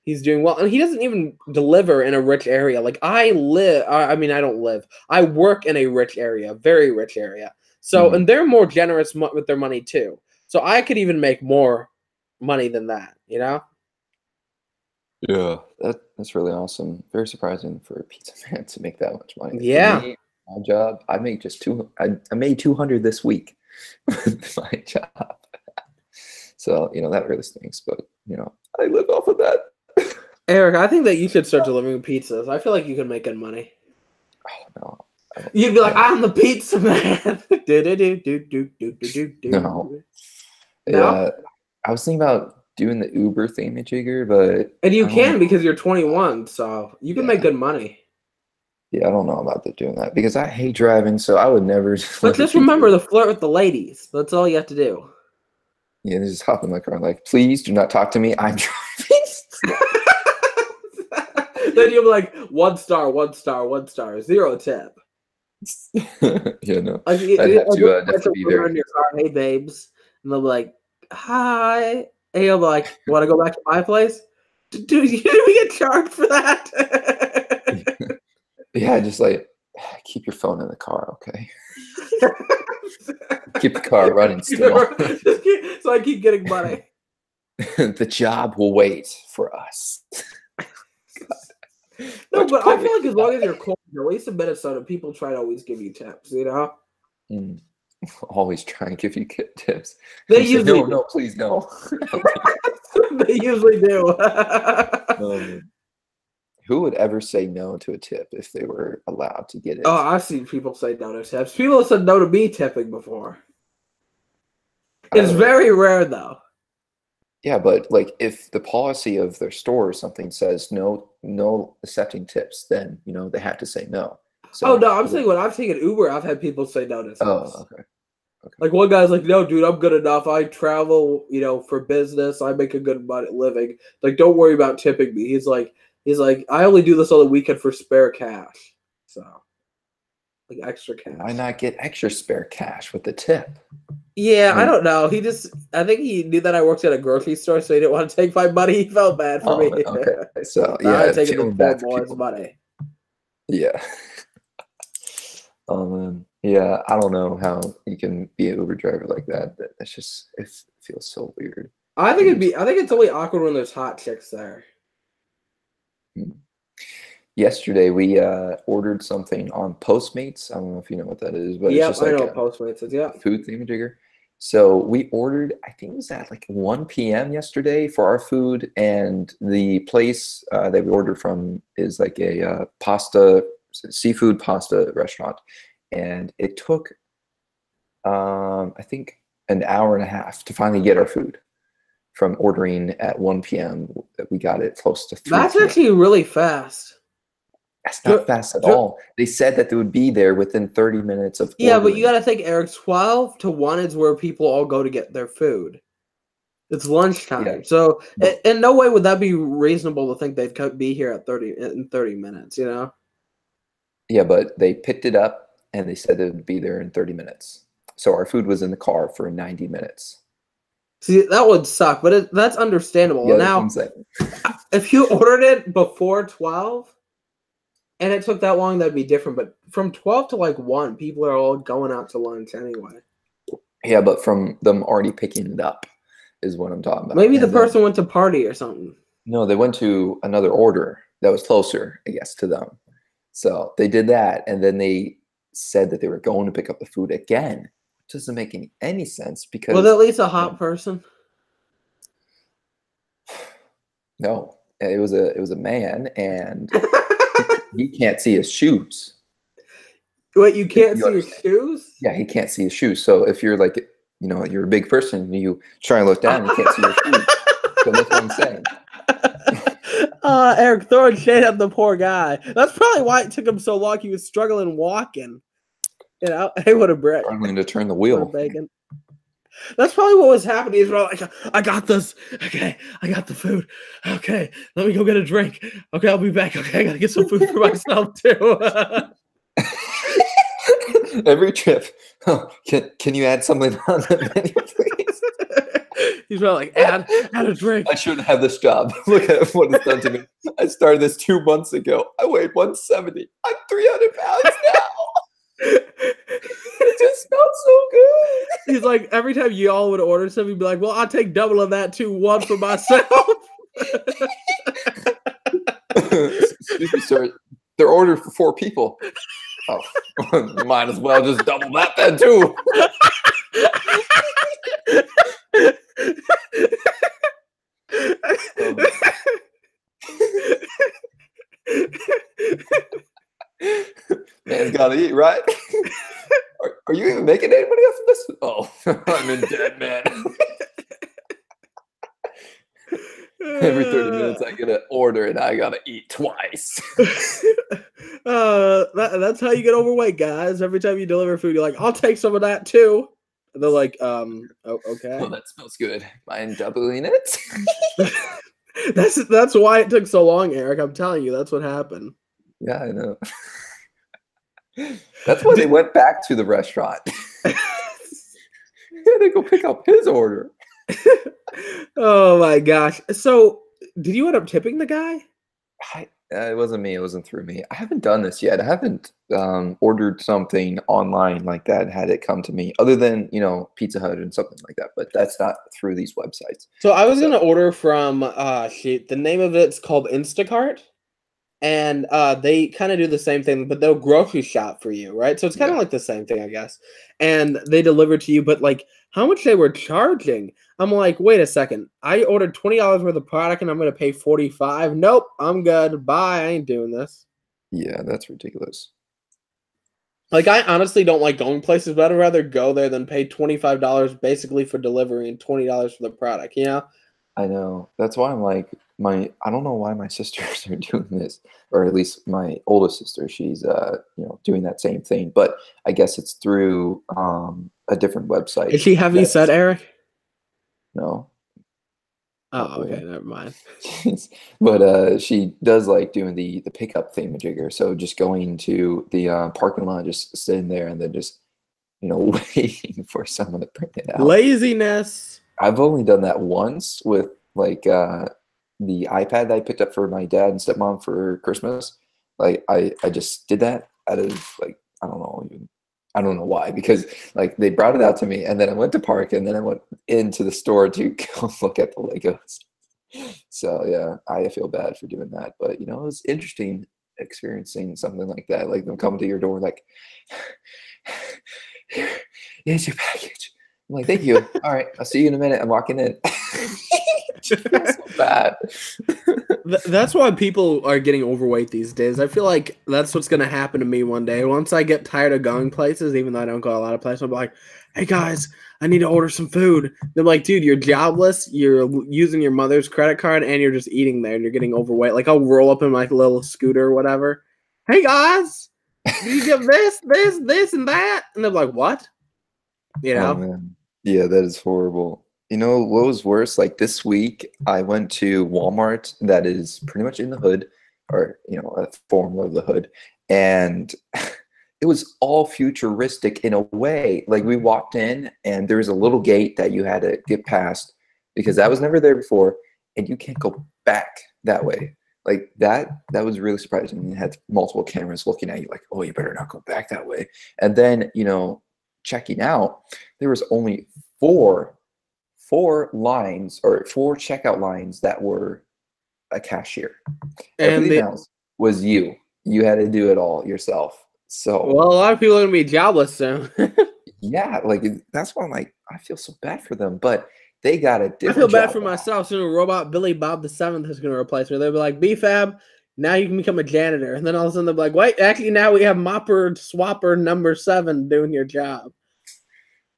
he's doing well. And he doesn't even deliver in a rich area. Like, I don't live. I work in a rich area, very rich area. So, and they're more generous with their money too. So I could even make more money than that, you know? Yeah, that's really awesome. Very surprising for a pizza man to make that much money. Yeah. For me, my job, I make just I made 200 this week with my job. So, that really stinks, but I live off of that. Eric, I think that you should start delivering pizzas. I feel like you could make good money. Oh no. You'd be like, I'm the pizza man. No. Yeah. I was thinking about doing the Uber thingamajigger, but and you can because you're 21, so you can make good money. Yeah, I don't know about doing that because I hate driving, so I would never. But just remember to flirt with the ladies. That's all you have to do. Yeah, they just hop in my car like, please do not talk to me. I'm driving. Then you'll be like, 1 star, 1 star, 1 star, 0 tip. Yeah, no. Like, I'd have to be very. In your car, hey, babes. And they'll be like, hi. And you'll be like, want to go back to my place? Dude, you didn't get charged for that. Yeah, just like, keep your phone in the car, okay? Keep the car running still. So I keep getting money. The job will wait for us. No, but I feel like as long as you're cold, at least in Minnesota, people try to always give you tips, you know? Always try and give you tips. They usually say, no, please, no. They usually do. Who would ever say no to a tip if they were allowed to get it? Oh, I've seen people say no to tips. People have said no to me tipping before. It's very rare, though. Yeah, but like if the policy of their store or something says no accepting tips, then they have to say no. So, no, I'm saying when I've taken Uber, I've had people say no to tips. Oh, okay. Like one guy's like, no, dude, I'm good enough. I travel, for business. I make a good living. Like, don't worry about tipping me. He's like, I only do this on the weekend for spare cash. So, like extra cash. Why not get extra spare cash with the tip? Yeah, I don't know. I think he knew that I worked at a grocery store, so he didn't want to take my money. He felt bad for me. Okay, so I'm taking the poor boy's money. Yeah. Yeah, I don't know how you can be an Uber driver like that. That's just it feels so weird. I think it's only awkward when there's hot chicks there. Yesterday we ordered something on Postmates. I don't know if you know what that is, but it's just I know what Postmates is. Yeah, food thingamajigger. So we ordered, I think it was at like 1 p.m. yesterday for our food, and the place that we ordered from is like a seafood pasta restaurant, and it took I think an hour and a half to finally get our food from ordering at 1 p.m. We got it close to 3 That's p.m. actually really fast. That's not fast at all. They said that they would be there within 30 minutes of ordering. Yeah, but you got to think, Eric, 12 to 1 is where people all go to get their food. It's lunchtime. Yeah. So in no way would that be reasonable to think they'd be here in 30 minutes, Yeah, but they picked it up and they said it would be there in 30 minutes. So our food was in the car for 90 minutes. See, that would suck, but that's understandable. Yeah, now, if you ordered it before 12 and it took that long, that'd be different. But from 12 to like 1, people are all going out to lunch anyway. Yeah, but from them already picking it up is what I'm talking about. Maybe the person went to party or something. No, they went to another order that was closer, I guess, to them. So they did that, and then they said that they were going to pick up the food again. Which doesn't make any sense because was it at least a hot person? No, it was a man, and he can't see his shoes. Wait, you can't see his shoes? Yeah, he can't see his shoes. So if you're like, you're a big person, and you try and look down, you can't see your shoes. So that's what I'm saying. Eric throwing shade at the poor guy. That's probably why it took him so long. He was struggling walking. You know, hey, what a bread. Struggling to turn the What a wheel. bacon. That's probably what was happening. He's probably like, I got this. Okay, I got the food. Okay, let me go get a drink. Okay, I'll be back. Okay, I gotta get some food for myself too. Every trip. Oh, can you add something on the menu, please? He's probably like, add a drink. I shouldn't have this job. Look at what it's done to me. I started this 2 months ago. I weighed 170. I'm 300 pounds now. It just smells so good. He's like, every time y'all would order something, he'd be like, well, I'll take double of that too. One for myself. Excuse me, sir. They're ordered for 4 people. Oh, might as well just double that then too. Man's gotta eat, right? Are you even making any money off of this? Oh, I'm in debt, man. Every 30 minutes I get an order and I gotta eat twice. That's how you get overweight, guys. Every time you deliver food, you're like, I'll take some of that too. And they're like, okay. Oh, that smells good. Mind doubling it? That's why it took so long, Eric. I'm telling you, that's what happened. Yeah, I know. That's why they went back to the restaurant. Yeah, they go pick up his order. Oh my gosh. So did you end up tipping the guy? It wasn't me. It wasn't through me. I haven't done this yet. I haven't ordered something online like that and had it come to me, other than, Pizza Hut and something like that. But that's not through these websites. So I was gonna order from the name of it's called Instacart. And they kind of do the same thing, but they'll grocery shop for you, right? So it's kind of like the same thing, I guess. And they deliver to you, but like how much they were charging. I'm like, wait a second. I ordered $20 worth of product and I'm going to pay $45. Nope, I'm good. Bye. I ain't doing this. Yeah, that's ridiculous. Like, I honestly don't like going places, but I'd rather go there than pay $25 basically for delivery and $20 for the product, you know? I know. That's why I'm like, I don't know why my sisters are doing this, or at least my oldest sister, she's doing that same thing, but I guess it's through a different website. Is she heavy set, Eric? No. Oh, okay, never mind. But she does like doing the pickup thingamajigger. So just going to the parking lot, just sitting there, and then just waiting for someone to bring it out. Laziness. I've only done that once with like the iPad that I picked up for my dad and stepmom for Christmas. Like I just did that out of like I don't know why, because like they brought it out to me and then I went to park and then I went into the store to go look at the Legos. So yeah, I feel bad for doing that, but it was interesting experiencing something like that. Like them coming to your door like, here's your package. I'm like, thank you. All right, I'll see you in a minute. I'm walking in. So bad. That's why people are getting overweight these days. I feel like that's what's going to happen to me one day. Once I get tired of going places, even though I don't go a lot of places, I'll be like, hey guys, I need to order some food. They're like, dude, you're jobless. You're using your mother's credit card and you're just eating there and you're getting overweight. Like I'll roll up in my little scooter or whatever. Hey guys, you get this, and that. And they're like, what? Oh, man. Yeah, that is horrible. What was worse? Like this week, I went to Walmart that is pretty much in the hood, or, a form of the hood. And it was all futuristic in a way. Like we walked in and there was a little gate that you had to get past because that was never there before. And you can't go back that way. Like that was really surprising. It had multiple cameras looking at you like, oh, you better not go back that way. And then, checking out, there was only four lines or 4 checkout lines that were a cashier. And everything else was you had to do it all yourself. So a lot of people are gonna be jobless soon. Yeah, like that's why I'm like, I feel so bad for them, but they got a different I feel bad job for now. myself. Soon Robot Billy Bob the Seventh is gonna replace me. They'll be like, BFAB, now you can become a janitor. And then all of a sudden they'll be like, wait, actually now we have Mopper Swapper number 7 doing your job.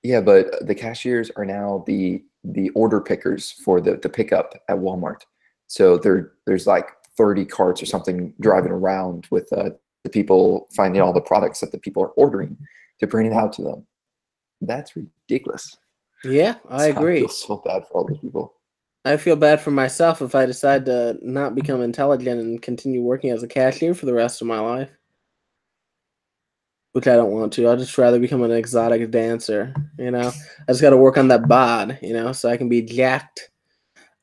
Yeah, but the cashiers are now the order pickers for the pickup at Walmart. So there's like 30 carts or something driving around with the people finding all the products that the people are ordering to bring it out to them. That's ridiculous. Yeah, I agree. I feel so bad for all those people. I feel bad for myself if I decide to not become intelligent and continue working as a cashier for the rest of my life. Which I don't want to. I'd just rather become an exotic dancer, you know? I just got to work on that bod, you know, so I can be jacked.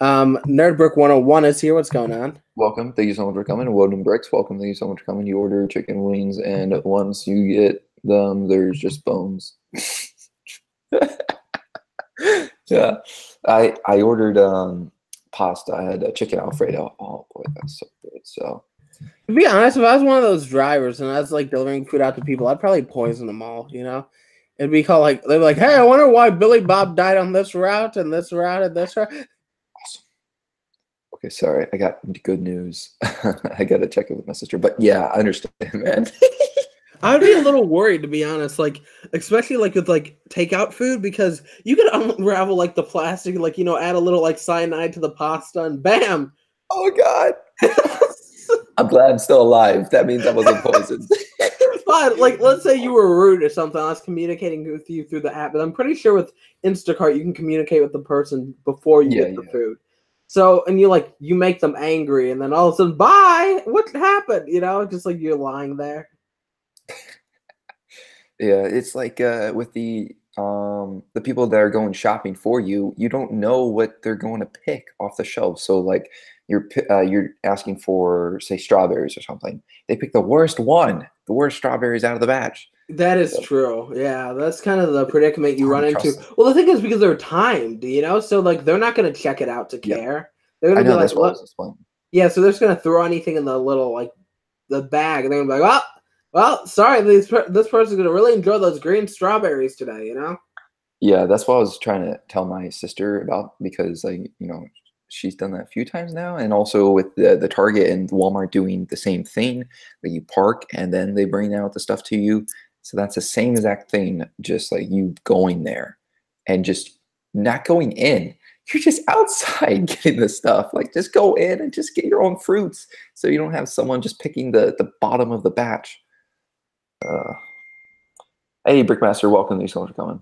Nerdbrick 101 is here. What's going on? Welcome. Thank you so much for coming. Woden Bricks, welcome. Thank you so much for coming. You order chicken wings, and once you get them, there's just bones. Yeah. I ordered pasta. I had a chicken Alfredo. Oh, boy, that's so good. So, to be honest, if I was one of those drivers and I was like delivering food out to people, I'd probably poison them all, you know? It'd be called like, they'd be like, hey, I wonder why Billy Bob died on this route and this route and this route. awesome. Okay, sorry. I got good news. I got to check it with my sister. But yeah, I understand, man. I'd be a little worried, to be honest, like, especially like with like takeout food, because you could unravel like the plastic, like, you know, add a little like cyanide to the pasta and bam. Oh, God. I'm glad I'm still alive. That means I wasn't poisoned. But like, let's say you were rude or something. I was communicating with you through the app, but I'm pretty sure with Instacart you can communicate with the person before you get the food. So, and you make them angry, and then all of a sudden, bye. What happened? You know, just like you're lying there. Yeah, it's like with the people that are going shopping for you, you don't know what they're going to pick off the shelf. So like you're asking for, say, strawberries or something. They pick the worst strawberries out of the batch. That is true. Yeah, that's kind of the predicament you run into. Them. Well, the thing is because they're timed, you know, so like they're not going to check it out to care. They're going to be like, "What?" Yeah, so they're just going to throw anything in the little like the bag, and they're going to be like, well, sorry, this person's going to really enjoy those green strawberries today, you know? Yeah, that's what I was trying to tell my sister about, because, like, you know, she's done that a few times now. And also with the Target and Walmart doing the same thing, where you park and then they bring out the stuff to you. So that's the same exact thing, just like you going there and just not going in. You're just outside getting the stuff. Like, just go in and just get your own fruits, so you don't have someone just picking the bottom of the batch. Hey, Brickmaster, welcome. Thanks so much for coming.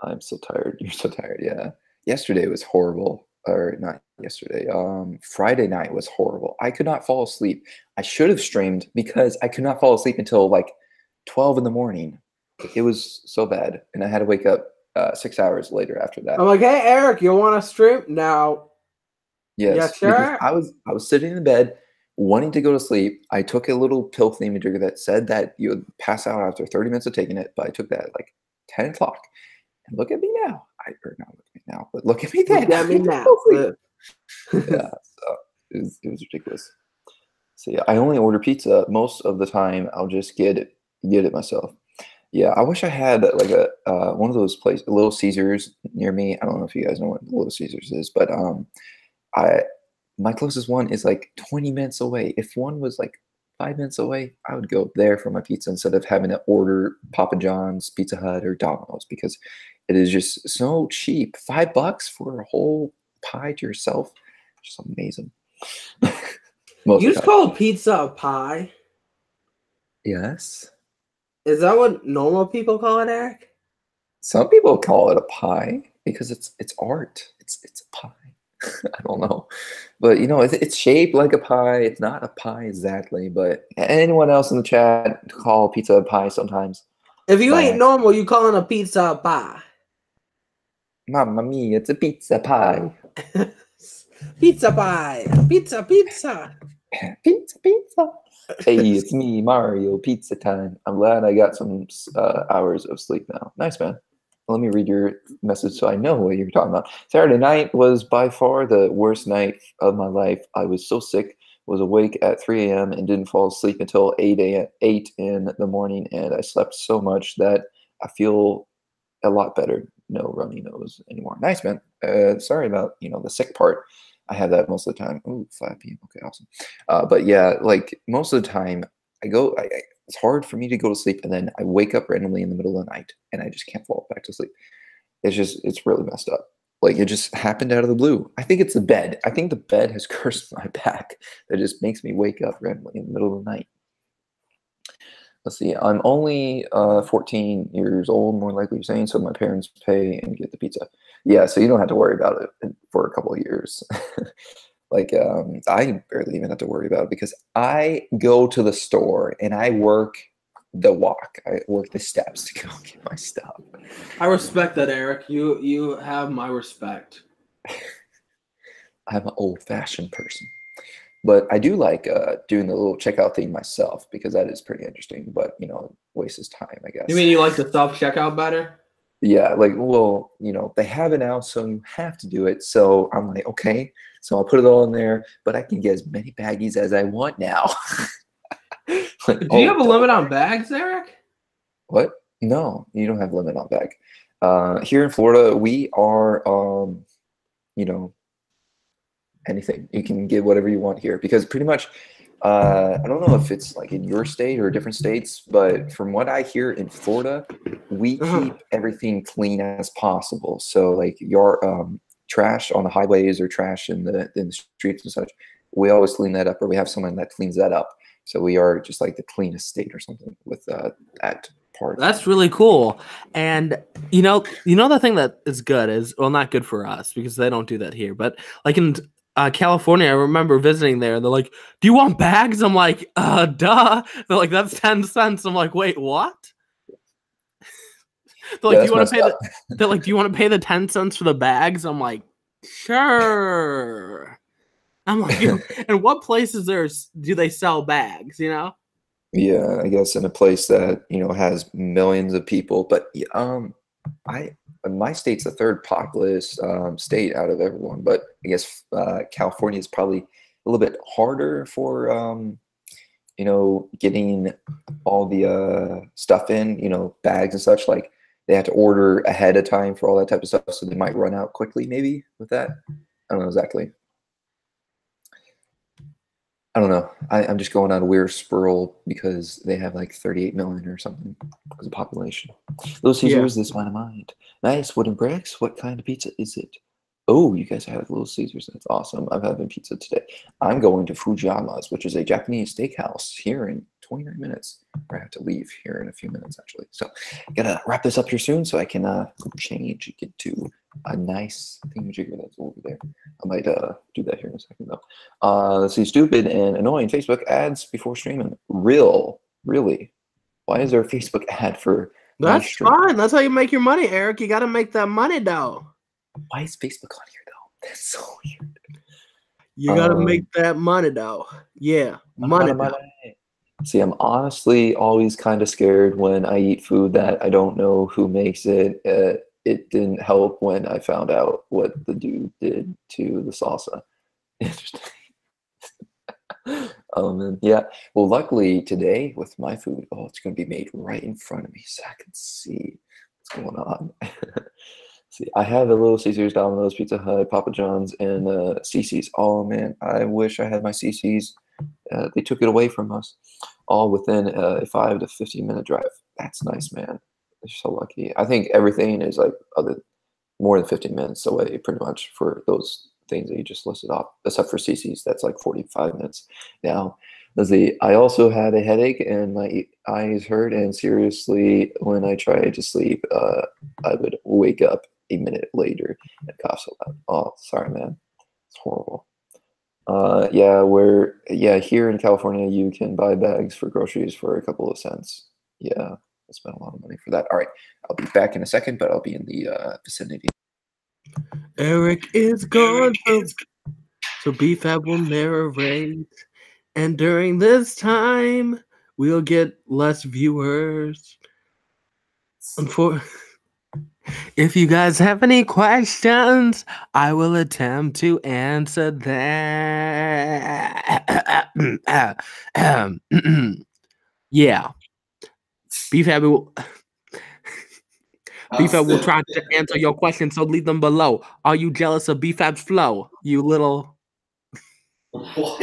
I'm so tired. You're so tired. Yeah. Yesterday was horrible. Or not yesterday. Friday night was horrible. I could not fall asleep. I should have streamed because I could not fall asleep until like 12 in the morning. It was so bad. And I had to wake up 6 hours later after that. I'm like, hey, Eric, you want to stream? No. Yes. Yeah, sure. Because I was sitting in bed wanting to go to sleep. I took a little pill thingamajigger that said that you would pass out after 30 minutes of taking it, but I took that at like 10 o'clock. And look at me now. Or not look at me now, but look at me then. Look at me now. Yeah, so it was ridiculous. So yeah, I only order pizza. Most of the time, I'll just get it myself. Yeah, I wish I had like a one of those places, Little Caesars near me. I don't know if you guys know what Little Caesars is, but my closest one is like 20 minutes away. If one was like 5 minutes away, I would go there for my pizza instead of having to order Papa John's, Pizza Hut, or Domino's, because it is just so cheap. $5 for a whole pie to yourself. Just amazing. You just call pizza a pie? Yes. Is that what normal people call it, Eric? Some people call it a pie because it's art. It's a pie. I don't know, but you know, it's shaped like a pie. It's not a pie exactly, but anyone else in the chat call pizza a pie sometimes. If you ain't normal, you calling a pizza a pie. Mamma mia, it's a pizza pie. Pizza pie. Pizza. Pizza. Hey, it's me, Mario. Pizza time. I'm glad I got some hours of sleep now. Nice, man. Let me read your message so I know what you're talking about. Saturday night was by far the worst night of my life. I was so sick, was awake at 3 a.m. and didn't fall asleep until 8 in the morning, and I slept so much that I feel a lot better. No runny nose anymore. Nice, man. Sorry about, the sick part. I have that most of the time. Ooh, 5 p.m. Okay, awesome. But yeah, like most of the time it's hard for me to go to sleep, and then I wake up randomly in the middle of the night and I just can't fall back to sleep. It's really messed up. Like it just happened out of the blue. I think it's the bed. I think the bed has cursed my back. That just makes me wake up randomly in the middle of the night. Let's see. I'm only 14 years old, more likely you're saying, so my parents pay and get the pizza. Yeah, so you don't have to worry about it for a couple of years. Like I barely even have to worry about it because I go to the store and I work the walk. I work the steps to go get my stuff. I respect that, Eric. You have my respect. I'm an old-fashioned person. But I do like doing the little checkout thing myself because that is pretty interesting. But you know, it wastes time, I guess. You mean you like the self checkout better? Yeah, like well, you know, they have it now, so you have to do it. So I'm like, okay, so I'll put it all in there, but I can get as many baggies as I want now. Like, Do you have a limit on bags, Eric? What? No, you don't have a limit on bag. Here in Florida, we are, you know, anything. You can get whatever you want here because pretty much, I don't know if it's like in your state or different states, but from what I hear in Florida, we keep everything clean as possible. So like your trash on the highways or trash in the streets and such, we always clean that up, or we have someone that cleans that up. So we are just like the cleanest state or something with that part. That's really cool. And you know the thing that is good is, well, not good for us because they don't do that here, but like in California, I remember visiting there. They're like, "Do you want bags?" I'm like, duh." They're like, "That's 10 cents." I'm like, "Wait, what?" They're like, "Do you want to pay the?" They're like, "Do you want to pay the 10 cents for the bags?" I'm like, "Sure." I'm like, "And what places do they sell bags?" You know? Yeah, I guess in a place that you know has millions of people, but my state's the third populous state out of everyone, but I guess California is probably a little bit harder for you know getting all the stuff in, you know, bags and such. Like they have to order ahead of time for all that type of stuff, so they might run out quickly, maybe with that. I don't know exactly. I don't know. I'm just going on a weird spurl because they have like 38 million or something as a population. Little Caesars, this one of mine. Nice wooden bricks. What kind of pizza is it? Oh, you guys have Little Caesars. That's awesome. I'm having pizza today. I'm going to Fujiyama's, which is a Japanese steakhouse here in 29 minutes. I have to leave here in a few minutes, actually. So I gotta wrap this up here soon so I can change and get to a nice thingamajigger that's over there. I might do that here in a second, though. Let's see. Stupid and annoying Facebook ads before streaming. Really? Why is there a Facebook ad for That's fine. That's how you make your money, Eric. You got to make that money, though. Why is Facebook on here, though? That's so weird. You got to make that money, though. Yeah, money. See, I'm honestly always kind of scared when I eat food that I don't know who makes it. It didn't help when I found out what the dude did to the salsa. Interesting. Yeah. Well, luckily today with my food, it's going to be made right in front of me so I can see what's going on. See, I have a Little Caesars, Domino's, Pizza Hut, Papa John's, and CC's. Oh man, I wish I had my CC's. They took it away from us, all within a 5 to 15-minute drive. That's nice, man. They're so lucky. I think everything is like more than 15 minutes away, pretty much, for those things that you just listed off, except for CC's. That's like 45 minutes. Now, let's see. I also had a headache and my eyes hurt, and seriously, when I tried to sleep, I would wake up a minute later and cough so loud. Oh, sorry, man. It's horrible. Here in California, you can buy bags for groceries for a couple of cents. Yeah, I spent a lot of money for that. All right, I'll be back in a second, but I'll be in the vicinity. Eric is gone, so BFAB will narrate. And during this time, we'll get less viewers. If you guys have any questions, I will attempt to answer them. Yeah. BFAB will try to answer your questions, so leave them below. Are you jealous of BFAB's flow, you little... What?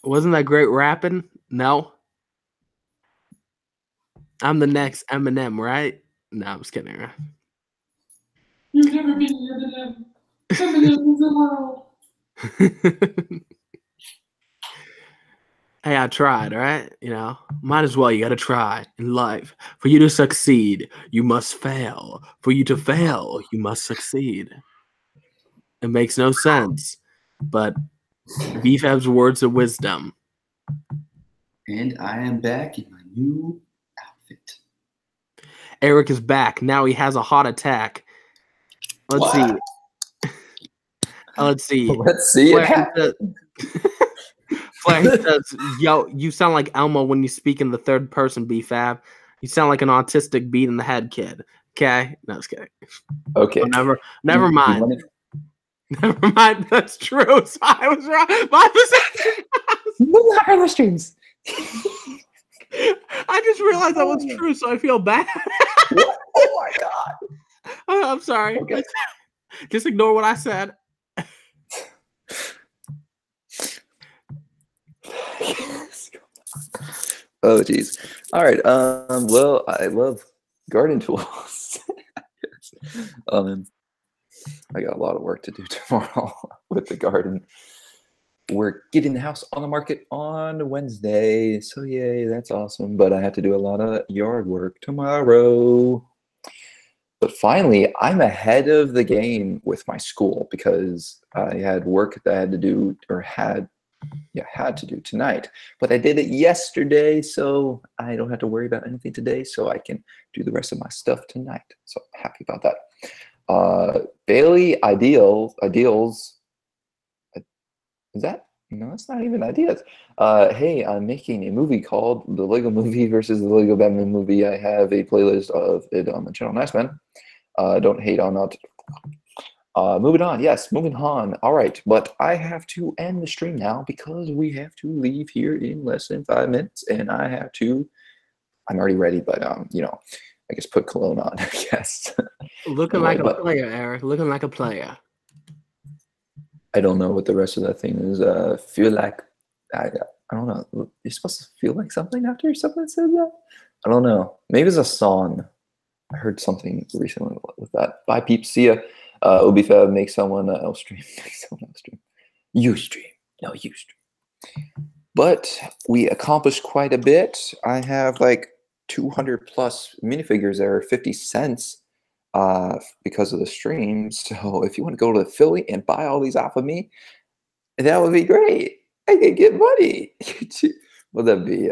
Wasn't that great rapping? No? I'm the next Eminem, right? No, I'm just kidding. Right? You've never been Eminem. Eminem is the world. Hey, I tried, all right? You know, might as well. You got to try in life. For you to succeed, you must fail. For you to fail, you must succeed. It makes no sense, but BFAB's words of wisdom. And I am back in my new outfit. Eric is back. Now he has a heart attack. Let's see. Let's see. Let's see it happen. Flair says, yo, you sound like Elmo when you speak in the third person, BFAB. You sound like an autistic beat in the head kid. Okay? No, just kidding. Okay. Oh, never mind. Never mind. That's true. So I was wrong. My streams. I just realized that was true, so I feel bad. What? Oh my god. I'm sorry. Okay. Just ignore what I said. Oh geez. All right. Well, I love garden tools. I got a lot of work to do tomorrow with the garden. We're getting the house on the market on Wednesday, so yay, that's awesome. But I have to do a lot of yard work tomorrow. But finally, I'm ahead of the game with my school because I had work that I had to do, or had to do tonight. But I did it yesterday, so I don't have to worry about anything today, so I can do the rest of my stuff tonight. So I'm happy about that. Bailey Ideals. Is that? No, it's not even ideas. Hey, I'm making a movie called The Lego Movie versus the Lego Batman Movie. I have a playlist of it on the channel. Nice, man. Don't hate on that. Moving on. Yes, moving on. All right, but I have to end the stream now because we have to leave here in less than 5 minutes, and I have to. I'm already ready, but you know, I guess put cologne on. I guess. Looking like a player, Eric. Looking like a player. I don't know what the rest of that thing is. Feel like I don't know. You're supposed to feel like something after something said that. I don't know. Maybe it's a song. I heard something recently with that. Bye, peeps. See ya. OBFab, make someone else stream. Make someone else stream. You stream. No, you stream. But we accomplished quite a bit. I have like 200 plus minifigures that are 50 cents because of the stream. So if you want to go to Philly and buy all these off of me, that would be great. I could get money. What would that be?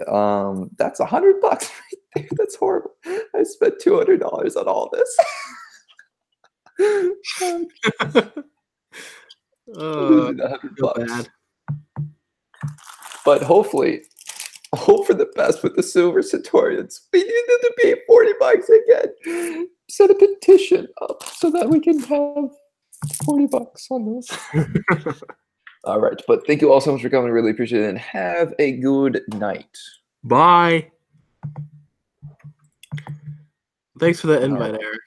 That's $100 right there. That's horrible. I spent $200 on all this. $100. But hopefully, hope for the best with the Silver Centaurians. We need them to be $40 again. Set a petition up so that we can have $40 on those. All right, but thank you all so much for coming. Really appreciate it, and have a good night. Bye. Thanks for the invite, Eric.